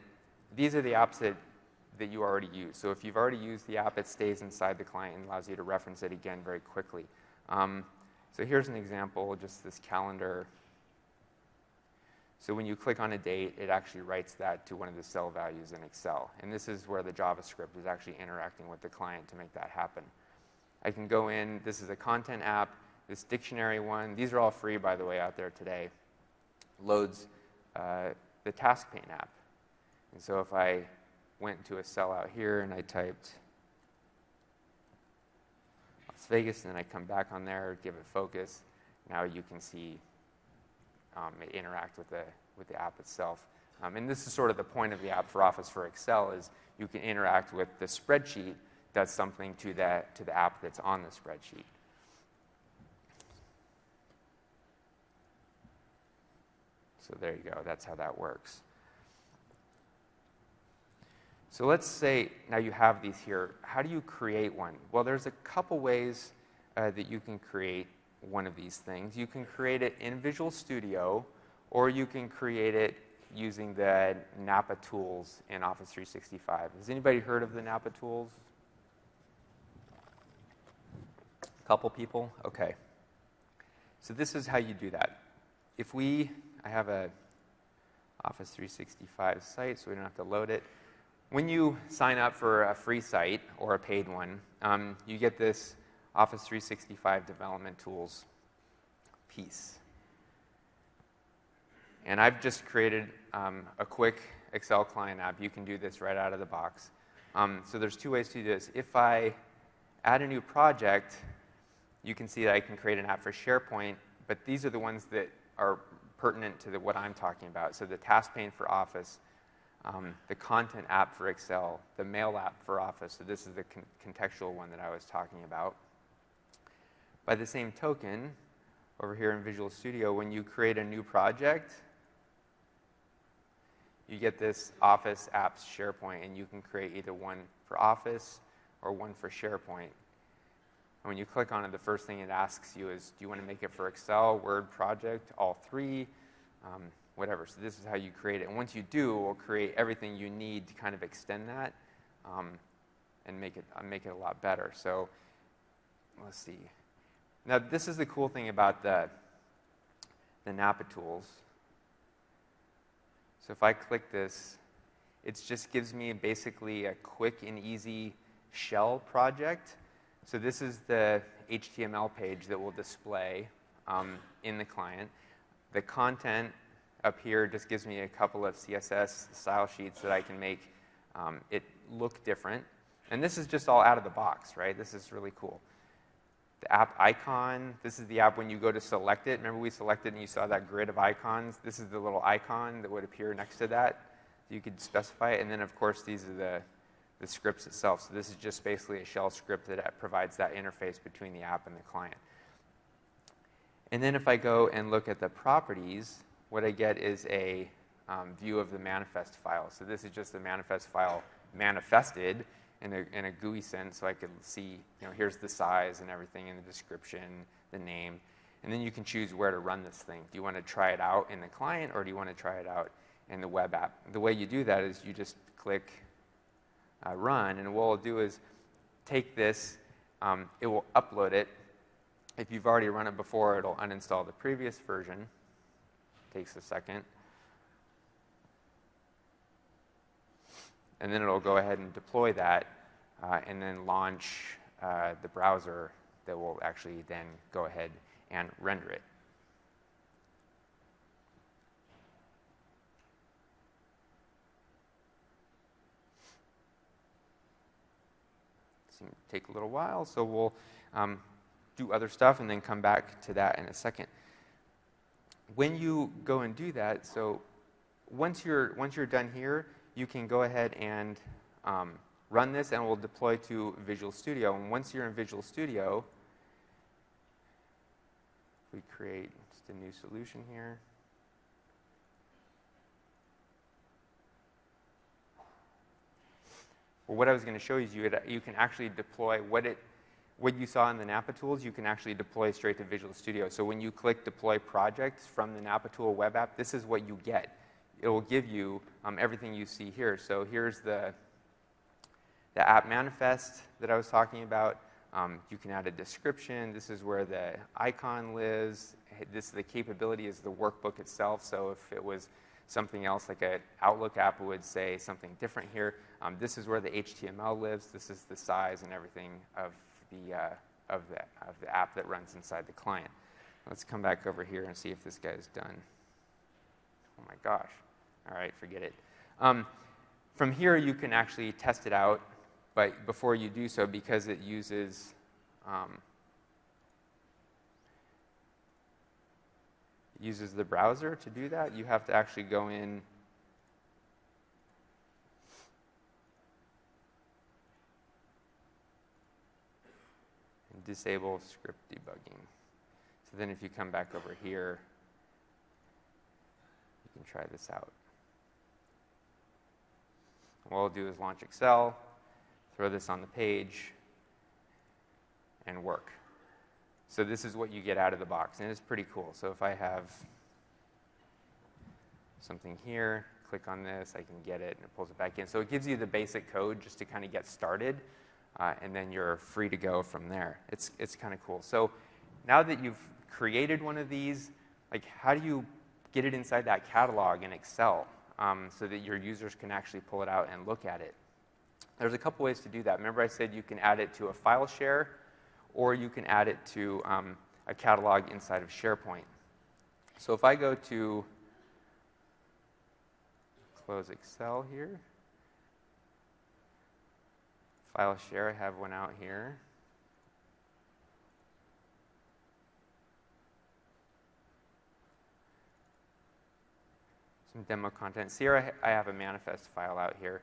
these are the apps that you already use. So if you've already used the app, it stays inside the client and allows you to reference it again very quickly. So here's an example, just this calendar. So when you click on a date, it actually writes that to one of the cell values in Excel. And this is where the JavaScript is actually interacting with the client to make that happen. I can go in. This is a content app. This dictionary one, these are all free, by the way, out there today, loads the task pane app. And so if I went to a cell out here and I typed Las Vegas, and then I come back on there, give it focus, now you can see it interact with the app itself. And this is sort of the point of the app for Office for Excel is you can interact with the spreadsheet, does something to the app that's on the spreadsheet. So there you go. That's how that works. So let's say now you have these here. How do you create one? Well, there's a couple ways that you can create one of these things. You can create it in Visual Studio, or you can create it using the Napa tools in Office 365. Has anybody heard of the Napa tools? A couple people? Okay. So this is how you do that. I have a Office 365 site, so we don't have to load it. When you sign up for a free site or a paid one, you get this Office 365 Development Tools piece. And I've just created a quick Excel client app. You can do this right out of the box. So there's two ways to do this. If I add a new project, you can see that I can create an app for SharePoint, but these are the ones that are pertinent to what I'm talking about. So the task pane for Office, the content app for Excel, the mail app for Office. So this is the contextual one that I was talking about. By the same token, over here in Visual Studio, when you create a new project, you get this Office Apps SharePoint, and you can create either one for Office or one for SharePoint. And when you click on it, the first thing it asks you is, do you want to make it for Excel, Word, Project, all three, whatever. So this is how you create it. And once you do, it will create everything you need to kind of extend that and make it a lot better. So let's see. Now, this is the cool thing about the Napa tools. So if I click this, it just gives me basically a quick and easy shell project. So this is the HTML page that will display in the client. The content up here just gives me a couple of CSS style sheets that I can make it look different. And this is just all out of the box, right? This is really cool. The app icon, this is the app when you go to select it. Remember we selected and you saw that grid of icons? This is the little icon that would appear next to that. You could specify it. And then, of course, these are the scripts itself. So this is just basically a shell script that provides that interface between the app and the client. And then if I go and look at the properties, what I get is a view of the manifest file. So this is just the manifest file manifested in a GUI sense, so I could see, here's the size and everything in the description, the name. And then you can choose where to run this thing. Do you want to try it out in the client, or do you want to try it out in the web app? The way you do that is you just click run, and what it'll do is take this, it will upload it. If you've already run it before, it'll uninstall the previous version. Takes a second. And then it'll go ahead and deploy that and then launch the browser that will actually then go ahead and render it. Seems to take a little while, so we'll do other stuff and then come back to that in a second. When you go and do that, so once you're done here, you can go ahead and run this, and it will deploy to Visual Studio. And once you're in Visual Studio, we create just a new solution here. Well, what I was going to show you is you can actually deploy what you saw in the Napa tools. You can actually deploy straight to Visual Studio. So when you click Deploy Projects from the Napa tool web app, this is what you get. It will give you everything you see here. So here's the app manifest that I was talking about. You can add a description. This is where the icon lives. The capability is the workbook itself. So if it was something else like an Outlook app, it would say something different here. This is where the HTML lives. This is the size and everything of the app that runs inside the client. Let's come back over here and see if this guy's done. Oh my gosh. All right, forget it. From here, you can actually test it out, but before you do so, because it uses the browser to do that, you have to actually go in and disable script debugging. So then if you come back over here, you can try this out. What I'll do is launch Excel, throw this on the page, and work. So this is what you get out of the box, and it's pretty cool. So if I have something here, click on this, I can get it, and it pulls it back in. So it gives you the basic code just to kind of get started, and then you're free to go from there. It's kind of cool. So now that you've created one of these, like how do you get it inside that catalog in Excel so that your users can actually pull it out and look at it? There's a couple ways to do that. Remember I said you can add it to a file share, or you can add it to a catalog inside of SharePoint. So if I go to close Excel here, file share, I have one out here. some demo content. See here I have a manifest file out here.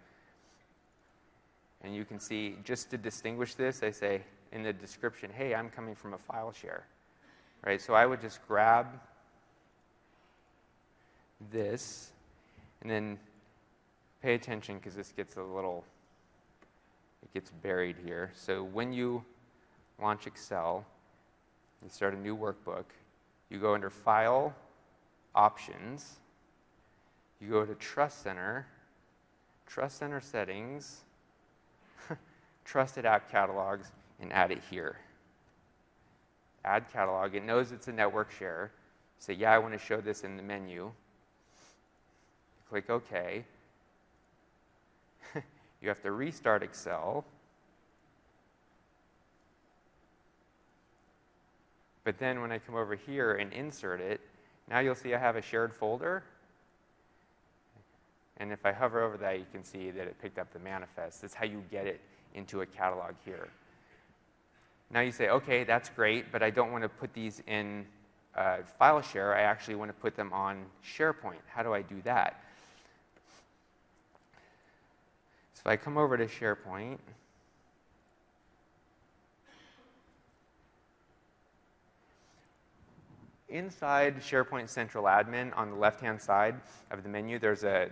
And you can see, just to distinguish this, I say in the description, hey, I'm coming from a file share. Right? So I would just grab this and then pay attention because this gets a little, it gets buried here. So when you launch Excel, you start a new workbook, you go under File, Options, you go to Trust Center Settings, Trusted App Catalogs, and add it here. Add catalog. It knows it's a network share. Say, yeah, I want to show this in the menu. Click OK. You have to restart Excel. But then when I come over here and insert it, now you'll see I have a shared folder. And if I hover over that, you can see that it picked up the manifest. That's how you get it into a catalog here. Now you say, OK, that's great, but I don't want to put these in file share. I actually want to put them on SharePoint. How do I do that? So if I come over to SharePoint, inside SharePoint Central Admin, on the left-hand side of the menu, there's a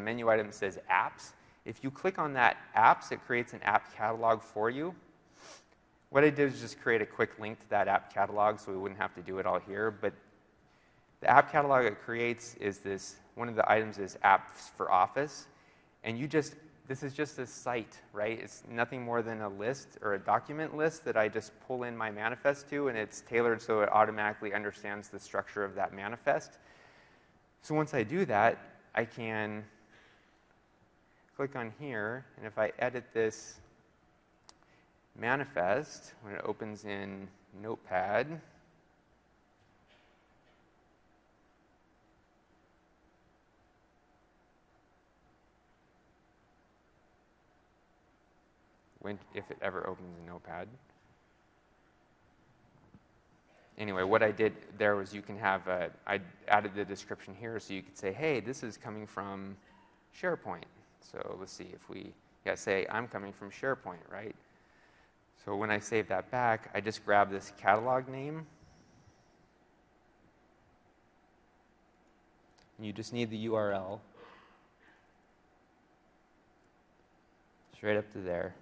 menu item that says Apps. If you click on that Apps, it creates an app catalog for you. What I did is just create a quick link to that app catalog so we wouldn't have to do it all here. But the app catalog it creates is this, one of the items is Apps for Office. And this is just a site, right? It's nothing more than a list or a document list that I just pull in my manifest to, and it's tailored so it automatically understands the structure of that manifest. So once I do that, I can click on here, and if I edit this manifest, when it opens in Notepad, if it ever opens in Notepad. Anyway, what I did there was you can have, I added the description here so you could say, hey, this is coming from SharePoint. So let's see if we, say I'm coming from SharePoint, right? So when I save that back, I just grab this catalog name. You just need the URL. Straight up to there.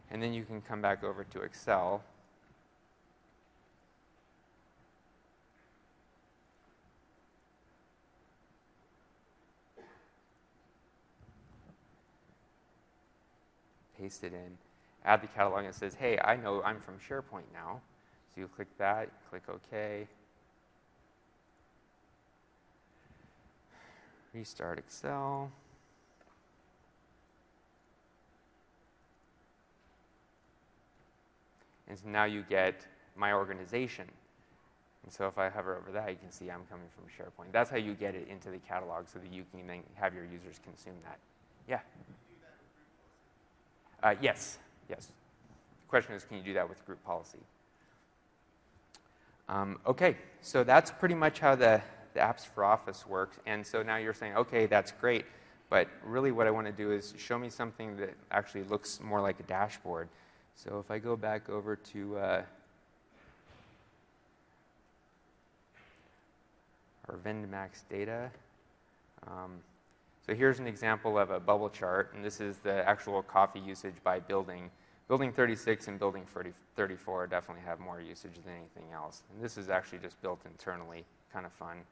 And then you can come back over to Excel. Paste it in. Add the catalog, and it says, hey, I know I'm from SharePoint now. So you click that, click OK. Restart Excel. And so now you get my organization. And so if I hover over that, you can see I'm coming from SharePoint. That's how you get it into the catalog so that you can then have your users consume that. Yeah? Yes. Yes. The question is, can you do that with group policy? OK, so that's pretty much how the apps for Office works. And so now you're saying, OK, that's great. But really what I want to do is show me something that actually looks more like a dashboard. So if I go back over to our Vendmax data, so here's an example of a bubble chart, and this is the actual coffee usage by building. Building 36 and Building 34 definitely have more usage than anything else. And this is actually just built internally, kind of fun.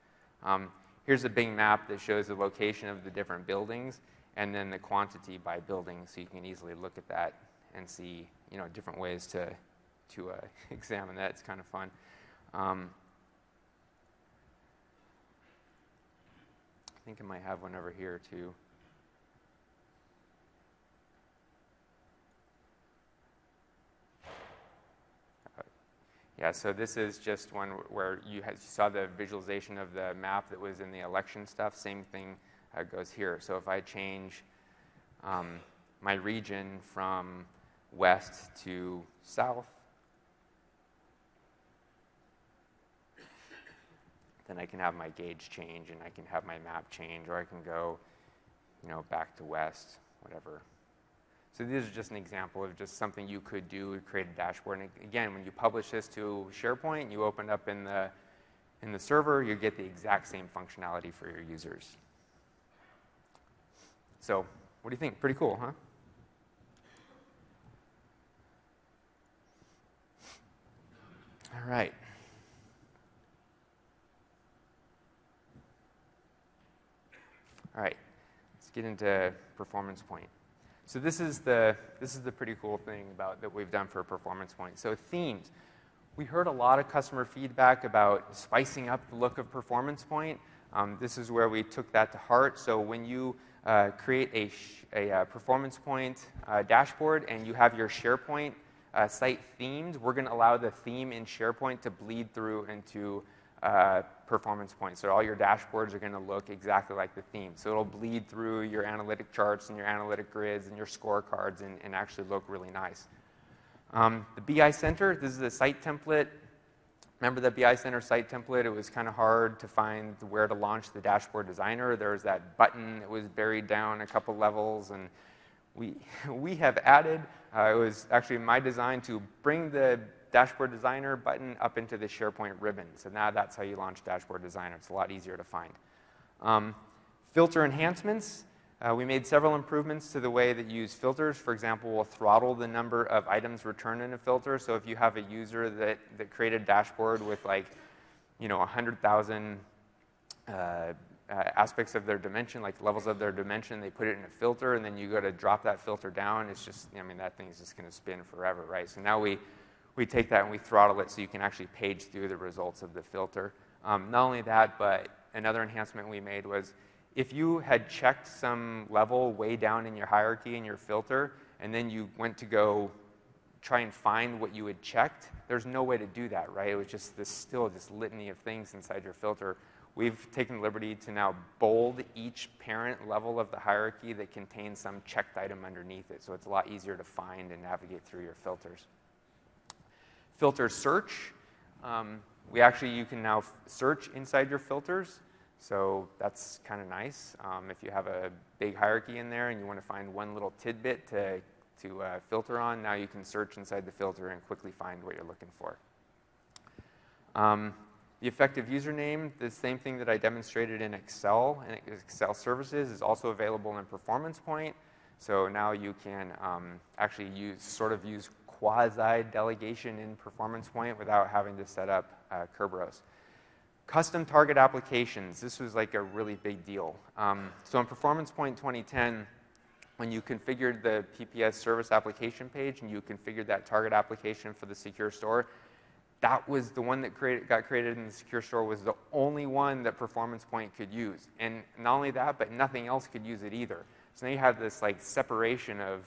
Here's a big map that shows the location of the different buildings and then the quantity by building, so you can easily look at that and see, different ways to examine that. It's kind of fun. I think I might have one over here too. Yeah, so this is just one where you saw the visualization of the map that was in the election stuff. Same thing goes here. So if I change my region from west to south, then I can have my gauge change, and I can have my map change, or I can go, back to west, whatever. So this is just an example of just something you could do to create a dashboard. And again, when you publish this to SharePoint, you open up in the server, you get the exact same functionality for your users. So what do you think? Pretty cool, huh? All right. All right. Let's get into PerformancePoint. So this is the pretty cool thing that we've done for PerformancePoint. So themes. We heard a lot of customer feedback about spicing up the look of PerformancePoint. This is where we took that to heart. So when you create a PerformancePoint dashboard and you have your SharePoint site themed, we're going to allow the theme in SharePoint to bleed through into PerformancePoint. So all your dashboards are going to look exactly like the theme. So it'll bleed through your analytic charts and your analytic grids and your scorecards and actually look really nice. The BI Center, this is a site template. Remember the BI Center site template? It was kind of hard to find where to launch the dashboard designer. There was that button that was buried down a couple levels, and we have added, it was actually my design to bring the dashboard designer button up into the SharePoint ribbon. So now that's how you launch dashboard designer. It's a lot easier to find. Filter enhancements. We made several improvements to the way that you use filters. For example, we'll throttle the number of items returned in a filter. So if you have a user that created a dashboard with 100,000 aspects of their dimension, like levels of their dimension, they put it in a filter, and then you go to drop that filter down, it's just, that thing is just going to spin forever, right? So now we take that and we throttle it so you can actually page through the results of the filter. Not only that, but another enhancement we made was if you had checked some level way down in your hierarchy in your filter, and then you went to go try and find what you had checked, there's no way to do that, right? It was just this litany of things inside your filter. We've taken the liberty to now bold each parent level of the hierarchy that contains some checked item underneath it, so it's a lot easier to find and navigate through your filters. Filter search. You can now search inside your filters, so that's kind of nice. If you have a big hierarchy in there and you want to find one little tidbit to filter on, now you can search inside the filter and quickly find what you're looking for. The effective username, the same thing that I demonstrated in Excel and Excel services, is also available in PerformancePoint. So now you can actually use quasi-delegation in PerformancePoint without having to set up Kerberos. Custom target applications. This was like a really big deal. So in PerformancePoint 2010, when you configured the PPS service application page and you configured that target application for the secure store, that was the one that got created in the secure store was the only one that PerformancePoint could use. And not only that, but nothing else could use it either. So now you have this separation of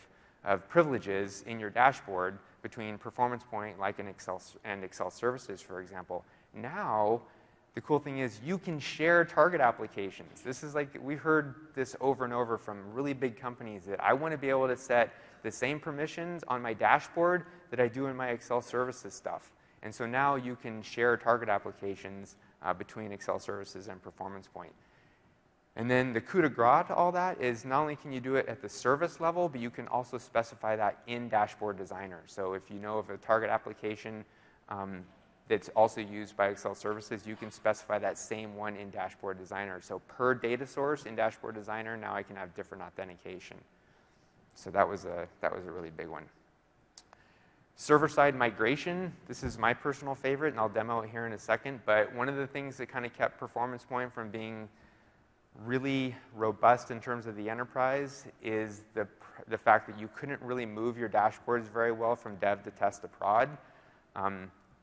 privileges in your dashboard between PerformancePoint, like in Excel and Excel services, for example. Now, the cool thing is you can share target applications. This is we heard this over and over from really big companies that I want to be able to set the same permissions on my dashboard that I do in my Excel services stuff. And so now you can share target applications between Excel services and PerformancePoint. And then the coup de grace to all that is not only can you do it at the service level, but you can also specify that in Dashboard Designer. So if you know of a target application that's also used by Excel services, you can specify that same one in Dashboard Designer. So per data source in Dashboard Designer, now I can have different authentication. So that was a really big one. Server-side migration, this is my personal favorite, and I'll demo it here in a second. But one of the things that kind of kept PerformancePoint from being really robust in terms of the enterprise is the fact that you couldn't really move your dashboards very well from dev to test to prod.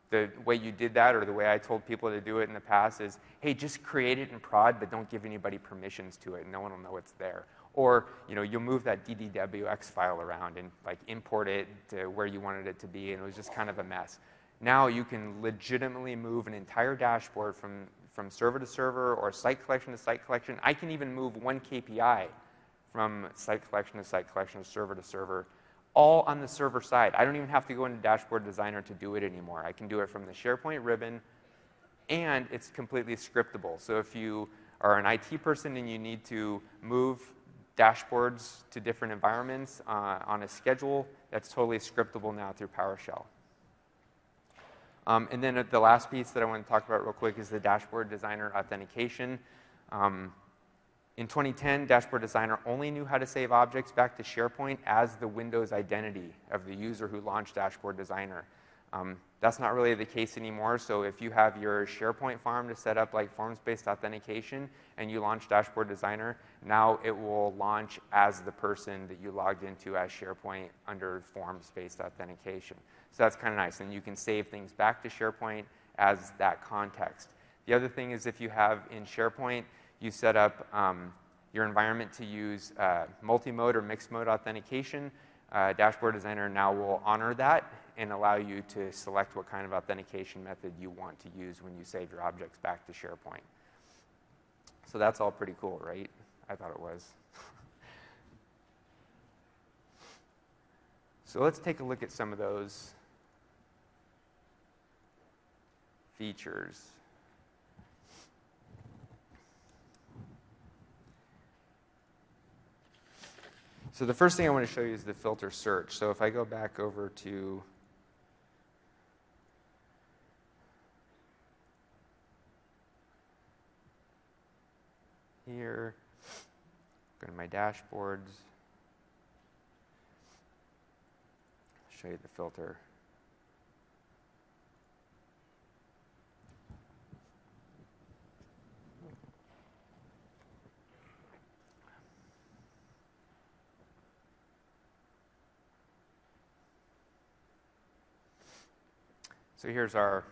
The way you did that, or the way I told people to do it in the past, is, hey, just create it in prod, but don't give anybody permissions to it. No one will know it's there. Or you'll move that DDWX file around and import it to where you wanted it to be, and it was just kind of a mess. Now you can legitimately move an entire dashboard from server to server or site collection to site collection. I can even move one KPI from site collection to site collection or server to server, all on the server side. I don't even have to go into Dashboard Designer to do it anymore. I can do it from the SharePoint ribbon And it's completely scriptable. So if you are an IT person and you need to move dashboards to different environments on a schedule, that's totally scriptable now through PowerShell. And then the last piece that I want to talk about real quick is the Dashboard Designer authentication. In 2010, Dashboard Designer only knew how to save objects back to SharePoint as the Windows identity of the user who launched Dashboard Designer. That's not really the case anymore. So if you have your SharePoint farm to set up like forms-based authentication and you launch Dashboard Designer, now it will launch as the person that you logged into as SharePoint under forms-based authentication. So that's kind of nice. And you can save things back to SharePoint as that context. The other thing is if you have in SharePoint, you set up your environment to use multi-mode or mixed mode authentication, Dashboard Designer now will honor that and allow you to select what kind of authentication method you want to use when you save your objects back to SharePoint. So that's all pretty cool, right? I thought it was. So let's take a look at some of those features. So the first thing I want to show you is the filter search. So if I go back over to here, go to my dashboards, show you the filter. So here's our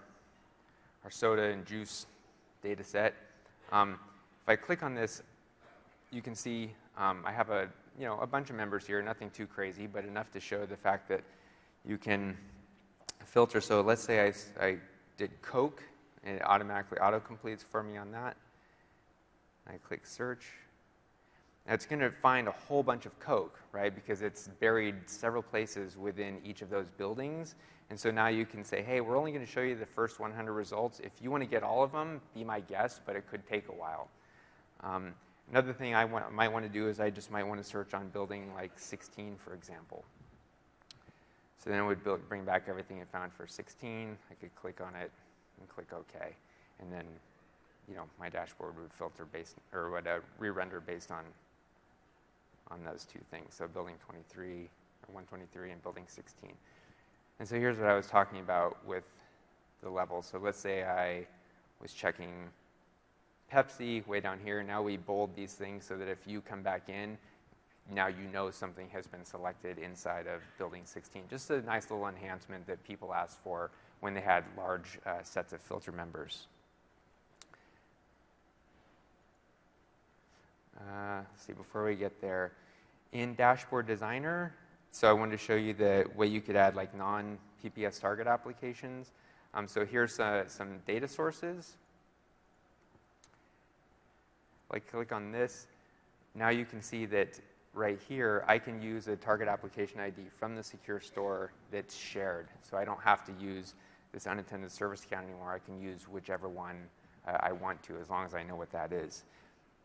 soda and juice data set. If I click on this, you can see I have a bunch of members here, nothing too crazy, but enough to show the fact that you can filter. So let's say I did Coke, and it automatically auto-completes for me on that. I click search. Now it's going to find a whole bunch of Coke, right, because it's buried several places within each of those buildings. And so now you can say, hey, we're only going to show you the first 100 results. If you want to get all of them, be my guest, but it could take a while. Another thing I might want to do is I just might want to search on building like 16, for example. So then it would bring back everything it found for 16. I could click on it and click OK. And then my dashboard would filter based, or would re-render based on those two things. So building 23, or 123, and building 16. And so here's what I was talking about with the levels. So let's say I was checking Pepsi way down here. Now we bold these things so that if you come back in, now you know something has been selected inside of building 16. Just a nice little enhancement that people asked for when they had large sets of filter members. Let's see, before we get there, in Dashboard Designer, so I wanted to show you the way you could add like non-PPS target applications. So here's some data sources. Like click on this. Now you can see that right here, I can use a target application ID from the secure store that's shared. So I don't have to use this unattended service account anymore. I can use whichever one I want to, as long as I know what that is.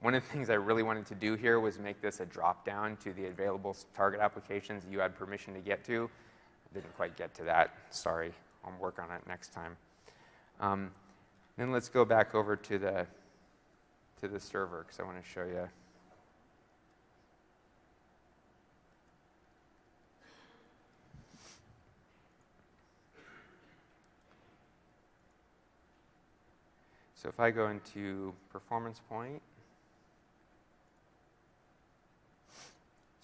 One of the things I really wanted to do here was make this a drop-down to the available target applications you had permission to get to. I didn't quite get to that. Sorry. I'll work on it next time. Then let's go back over to the server, because I want to show you. So if I go into PerformancePoint,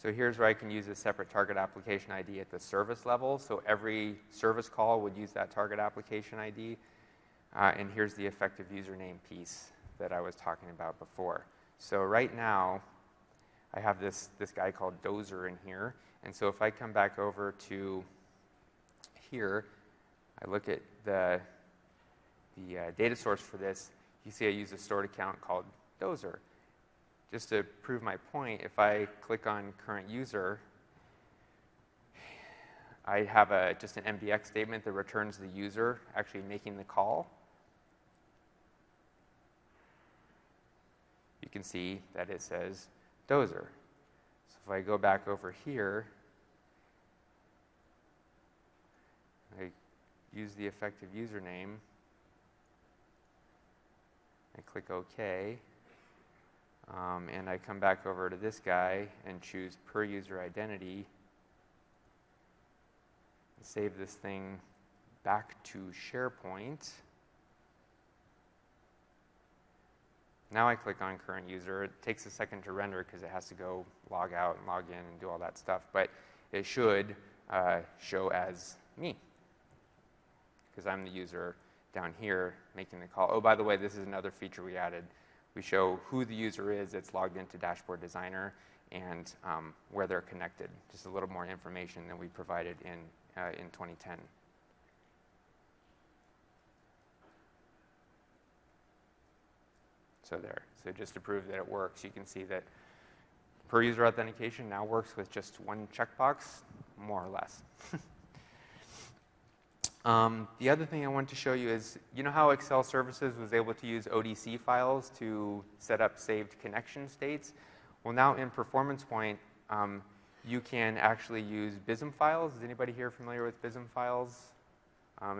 so here's where I can use a separate target application ID at the service level. So every service call would use that target application ID. And here's the effective username piece that I was talking about before. So right now, I have this guy called Dozer in here. And so if I come back over to here, I look at the data source for this, you see I use a stored account called Dozer. Just to prove my point, if I click on current user, I have just an MDX statement that returns the user actually making the call. can see that it says Dozer. So if I go back over here, I use the effective username, I click OK, and I come back over to this guy and choose per user identity, save this thing back to SharePoint. Now I click on current user. It takes a second to render because it has to go log out and log in and do all that stuff, but it should show as me because I'm the user down here making the call. Oh, by the way, this is another feature we added. We show who the user is that's logged into Dashboard Designer and where they're connected. Just a little more information than we provided in 2010. So there. So just to prove that it works, you can see that per user authentication now works with just one checkbox, more or less. The other thing I want to show you is, you know how Excel Services was able to use ODC files to set up saved connection states? Well, now in PerformancePoint, you can actually use BISM files. Is anybody here familiar with BISM files?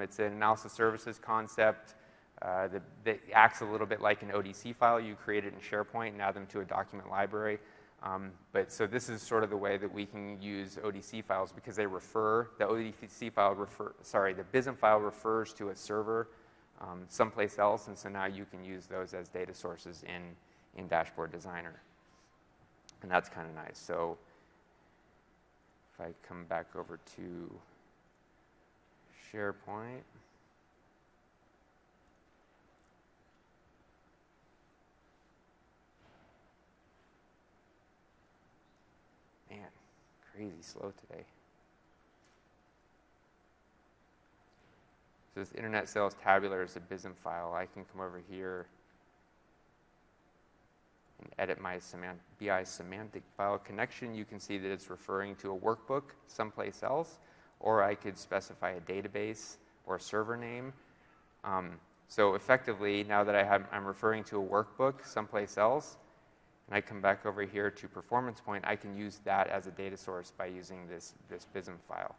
It's an analysis services concept that acts a little bit like an ODC file. You create it in SharePoint and add them to a document library. So this is sort of the way that we can use ODC files because they refer, the ODC file the BISM file refers to a server someplace else, and so now you can use those as data sources in Dashboard Designer. And that's kind of nice. So if I come back over to SharePoint, man, crazy slow today. So this Internet Sales Tabular is a BISM file. I can come over here and edit my BI semantic file connection. You can see that it's referring to a workbook someplace else, or I could specify a database or a server name. So effectively, now that I'm referring to a workbook someplace else, and I come back over here to PerformancePoint, I can use that as a data source by using this BISM file.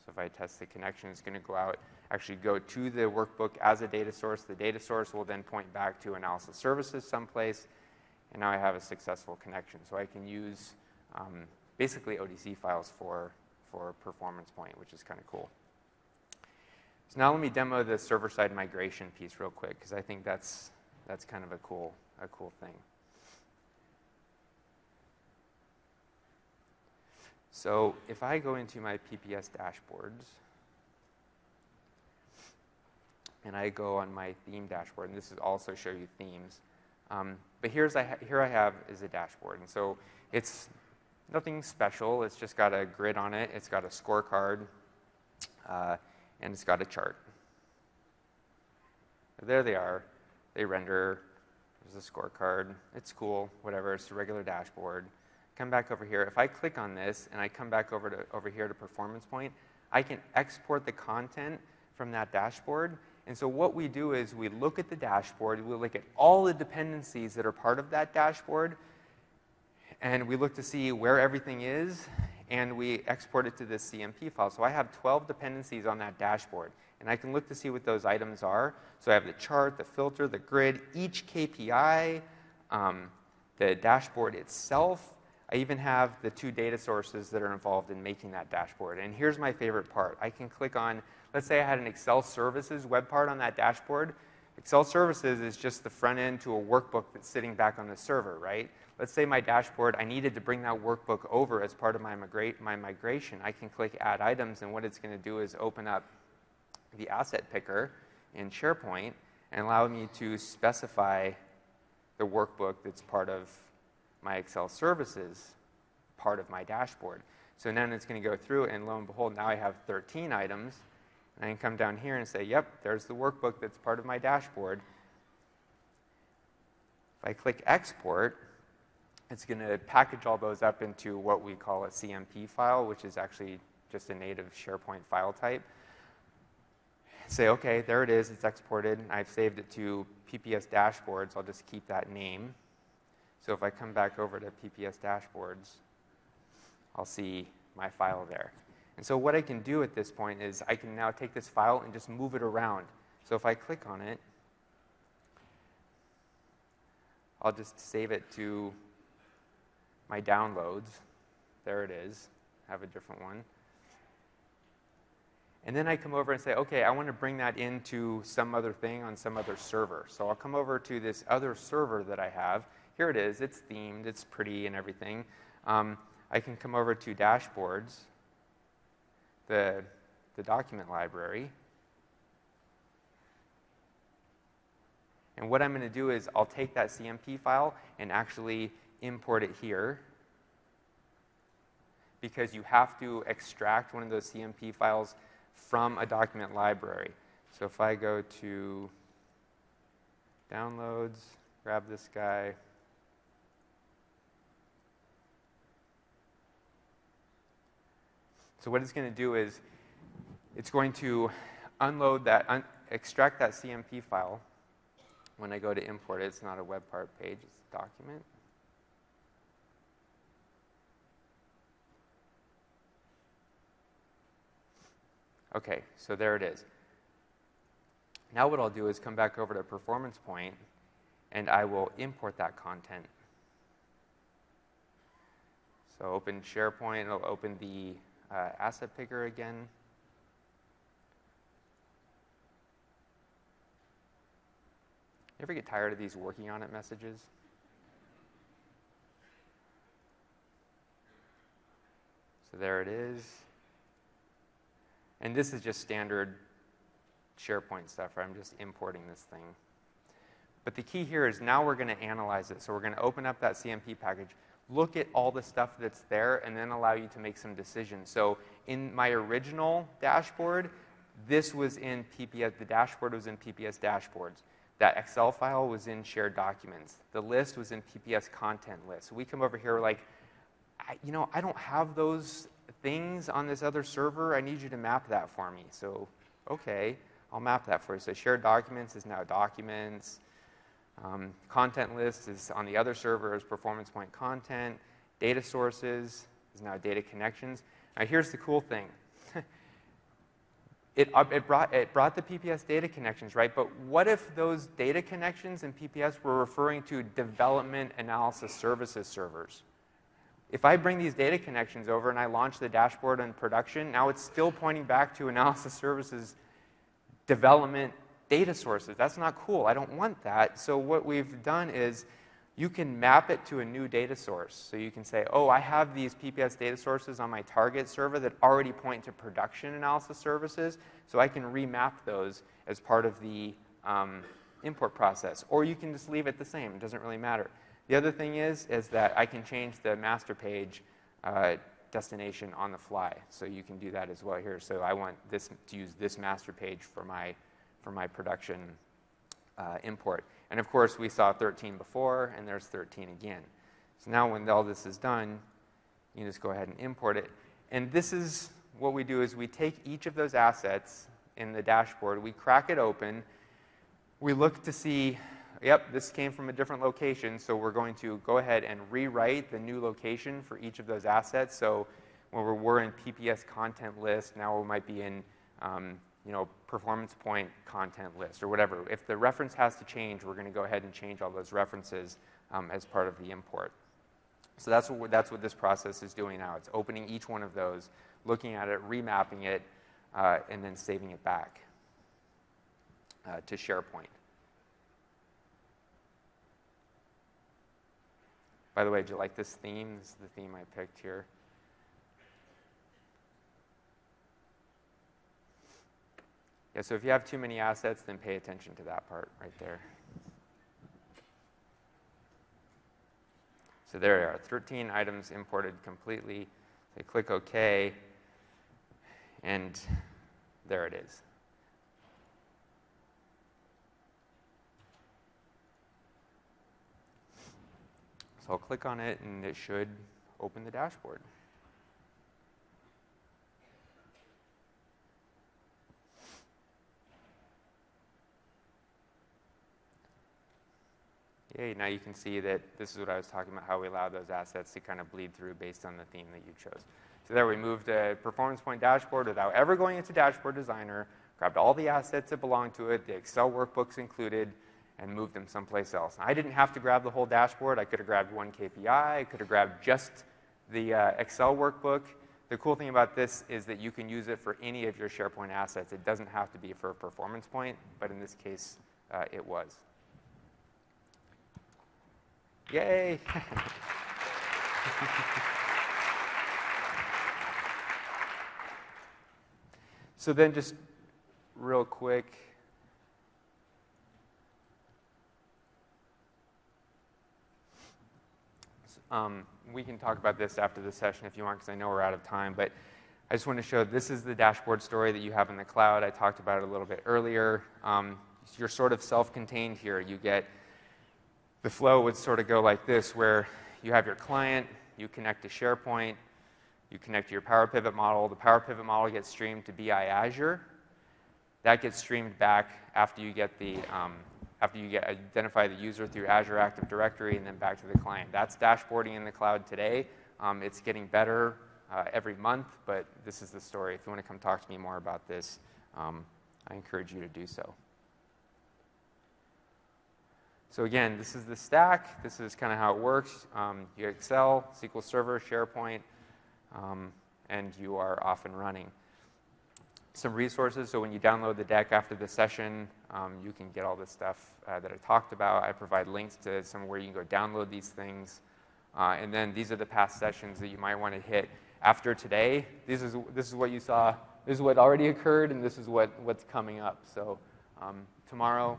So if I test the connection, it's going to go out, actually go to the workbook as a data source. The data source will then point back to analysis services someplace, and now I have a successful connection. So I can use basically ODC files for PerformancePoint, which is kind of cool. So now let me demo the server-side migration piece real quick, because I think that's kind of a cool thing. So if I go into my PPS dashboards, and I go on my theme dashboard, and this is also show you themes. But here I have is a dashboard, and so it's nothing special. It's just got a grid on it. It's got a scorecard, and it's got a chart. There they are. They render. There's a scorecard. It's cool. Whatever. It's a regular dashboard. Come back over here. If I click on this and I come back over here to PerformancePoint, I can export the content from that dashboard. And so what we do is we look at the dashboard. We look at all the dependencies that are part of that dashboard, and we look to see where everything is, and we export it to this CMP file. So I have 12 dependencies on that dashboard, and I can look to see what those items are. So I have the chart, the filter, the grid, each KPI, the dashboard itself. I even have the 2 data sources that are involved in making that dashboard. And here's my favorite part. I can click on, let's say I had an Excel Services web part on that dashboard. Excel Services is just the front end to a workbook that's sitting back on the server, right? Let's say my dashboard, I needed to bring that workbook over as part of my migration. I can click Add Items, and what it's going to do is open up the asset picker in SharePoint and allow me to specify the workbook that's part of my Excel Services part of my dashboard. So now it's going to go through, and lo and behold, now I have 13 items. And I can come down here and say, yep, there's the workbook that's part of my dashboard. If I click Export, it's going to package all those up into what we call a CMP file, which is actually just a native SharePoint file type. say, okay, there it is, it's exported. I've saved it to PPS dashboards. I'll just keep that name. So if I come back over to PPS dashboards, I'll see my file there. And so what I can do at this point is I can now take this file and just move it around. So if I click on it, I'll just save it to my downloads. There it is. I have a different one. And then I come over and say, okay, I want to bring that into some other thing on some other server. So I'll come over to this other server that I have. Here it is. It's themed. It's pretty and everything. I can come over to dashboards, the document library. And what I'm going to do is I'll take that CMP file and actually import it here, because you have to extract one of those CMP files from a document library. So if I go to downloads, grab this guy, so what it's going to do is it's going to unload that, extract that CMP file. When I go to import it, it's not a web part page, it's a document. Okay, so there it is. Now what I'll do is come back over to PerformancePoint, and I will import that content. So open SharePoint, it'll open the asset picker again. You ever get tired of these working on it messages? So there it is. And this is just standard SharePoint stuff, right? I'm just importing this thing. But the key here is now we're going to analyze it. So we're going to open up that CMP package, look at all the stuff that's there, and then allow you to make some decisions. So in my original dashboard, this was in PPS, the dashboard was in PPS dashboards. That Excel file was in shared documents. The list was in PPS content list. So we come over here, we're like, I don't have those things on this other server. I need you to map that for me. So, okay, I'll map that for you. So shared documents is now documents. Content list is on the other server as PerformancePoint content. Data sources is now data connections. Now here's the cool thing. It brought the PPS data connections, right? But what if those data connections in PPS were referring to development analysis services servers? If I bring these data connections over and I launch the dashboard in production, now it's still pointing back to analysis services development data sources. That's not cool. I don't want that. So what we've done is you can map it to a new data source. So you can say, oh, I have these PPS data sources on my target server that already point to production analysis services, so I can remap those as part of the import process. Or you can just leave it the same. It doesn't really matter. The other thing is that I can change the master page destination on the fly. So you can do that as well here. So I want this to use this master page for my production import. And of course, we saw 13 before, and there's 13 again. So now when all this is done, you just go ahead and import it. And this is what we do is we take each of those assets in the dashboard, we crack it open, we look to see, yep, this came from a different location, so we're going to go ahead and rewrite the new location for each of those assets. So when we're in PPS content list, now we might be in PerformancePoint content list or whatever. If the reference has to change, we're going to go ahead and change all those references as part of the import. So that's what this process is doing now. It's opening each one of those, looking at it, remapping it, and then saving it back to SharePoint. By the way, do you like this theme? This is the theme I picked here. Yeah, so if you have too many assets, then pay attention to that part right there. So there are 13 items imported completely. So click OK, and there it is. So I'll click on it, and it should open the dashboard. Okay, now you can see that this is what I was talking about, how we allow those assets to kind of bleed through based on the theme that you chose. So there we moved a PerformancePoint dashboard without ever going into Dashboard Designer, grabbed all the assets that belong to it, the Excel workbooks included, and moved them someplace else. I didn't have to grab the whole dashboard. I could have grabbed one KPI. I could have grabbed just the Excel workbook. The cool thing about this is that you can use it for any of your SharePoint assets. It doesn't have to be for PerformancePoint, but in this case, it was. Yay! So then just real quick, we can talk about this after the session if you want, because I know we're out of time, but I just want to show this is the dashboard story that you have in the cloud. I talked about it a little bit earlier. You're sort of self-contained here. You get the flow would sort of go like this, where you have your client, you connect to SharePoint, you connect to your Power Pivot model. The Power Pivot model gets streamed to BI Azure. That gets streamed back after you get the identify the user through Azure Active Directory, and then back to the client. That's dashboarding in the cloud today. It's getting better every month, but this is the story. If you want to come talk to me more about this, I encourage you to do so. So again, this is the stack. This is kind of how it works. You have Excel, SQL Server, SharePoint, and you are off and running. Some resources. So when you download the deck after the session, you can get all this stuff that I talked about. I provide links to somewhere you can go download these things. And then these are the past sessions that you might want to hit after today. This is what you saw. This is what already occurred, and this is what's coming up. So tomorrow,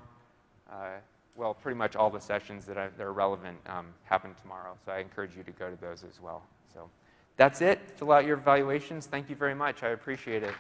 well, pretty much all the sessions that are relevant happen tomorrow. So I encourage you to go to those as well. So that's it. Fill out your evaluations. Thank you very much. I appreciate it.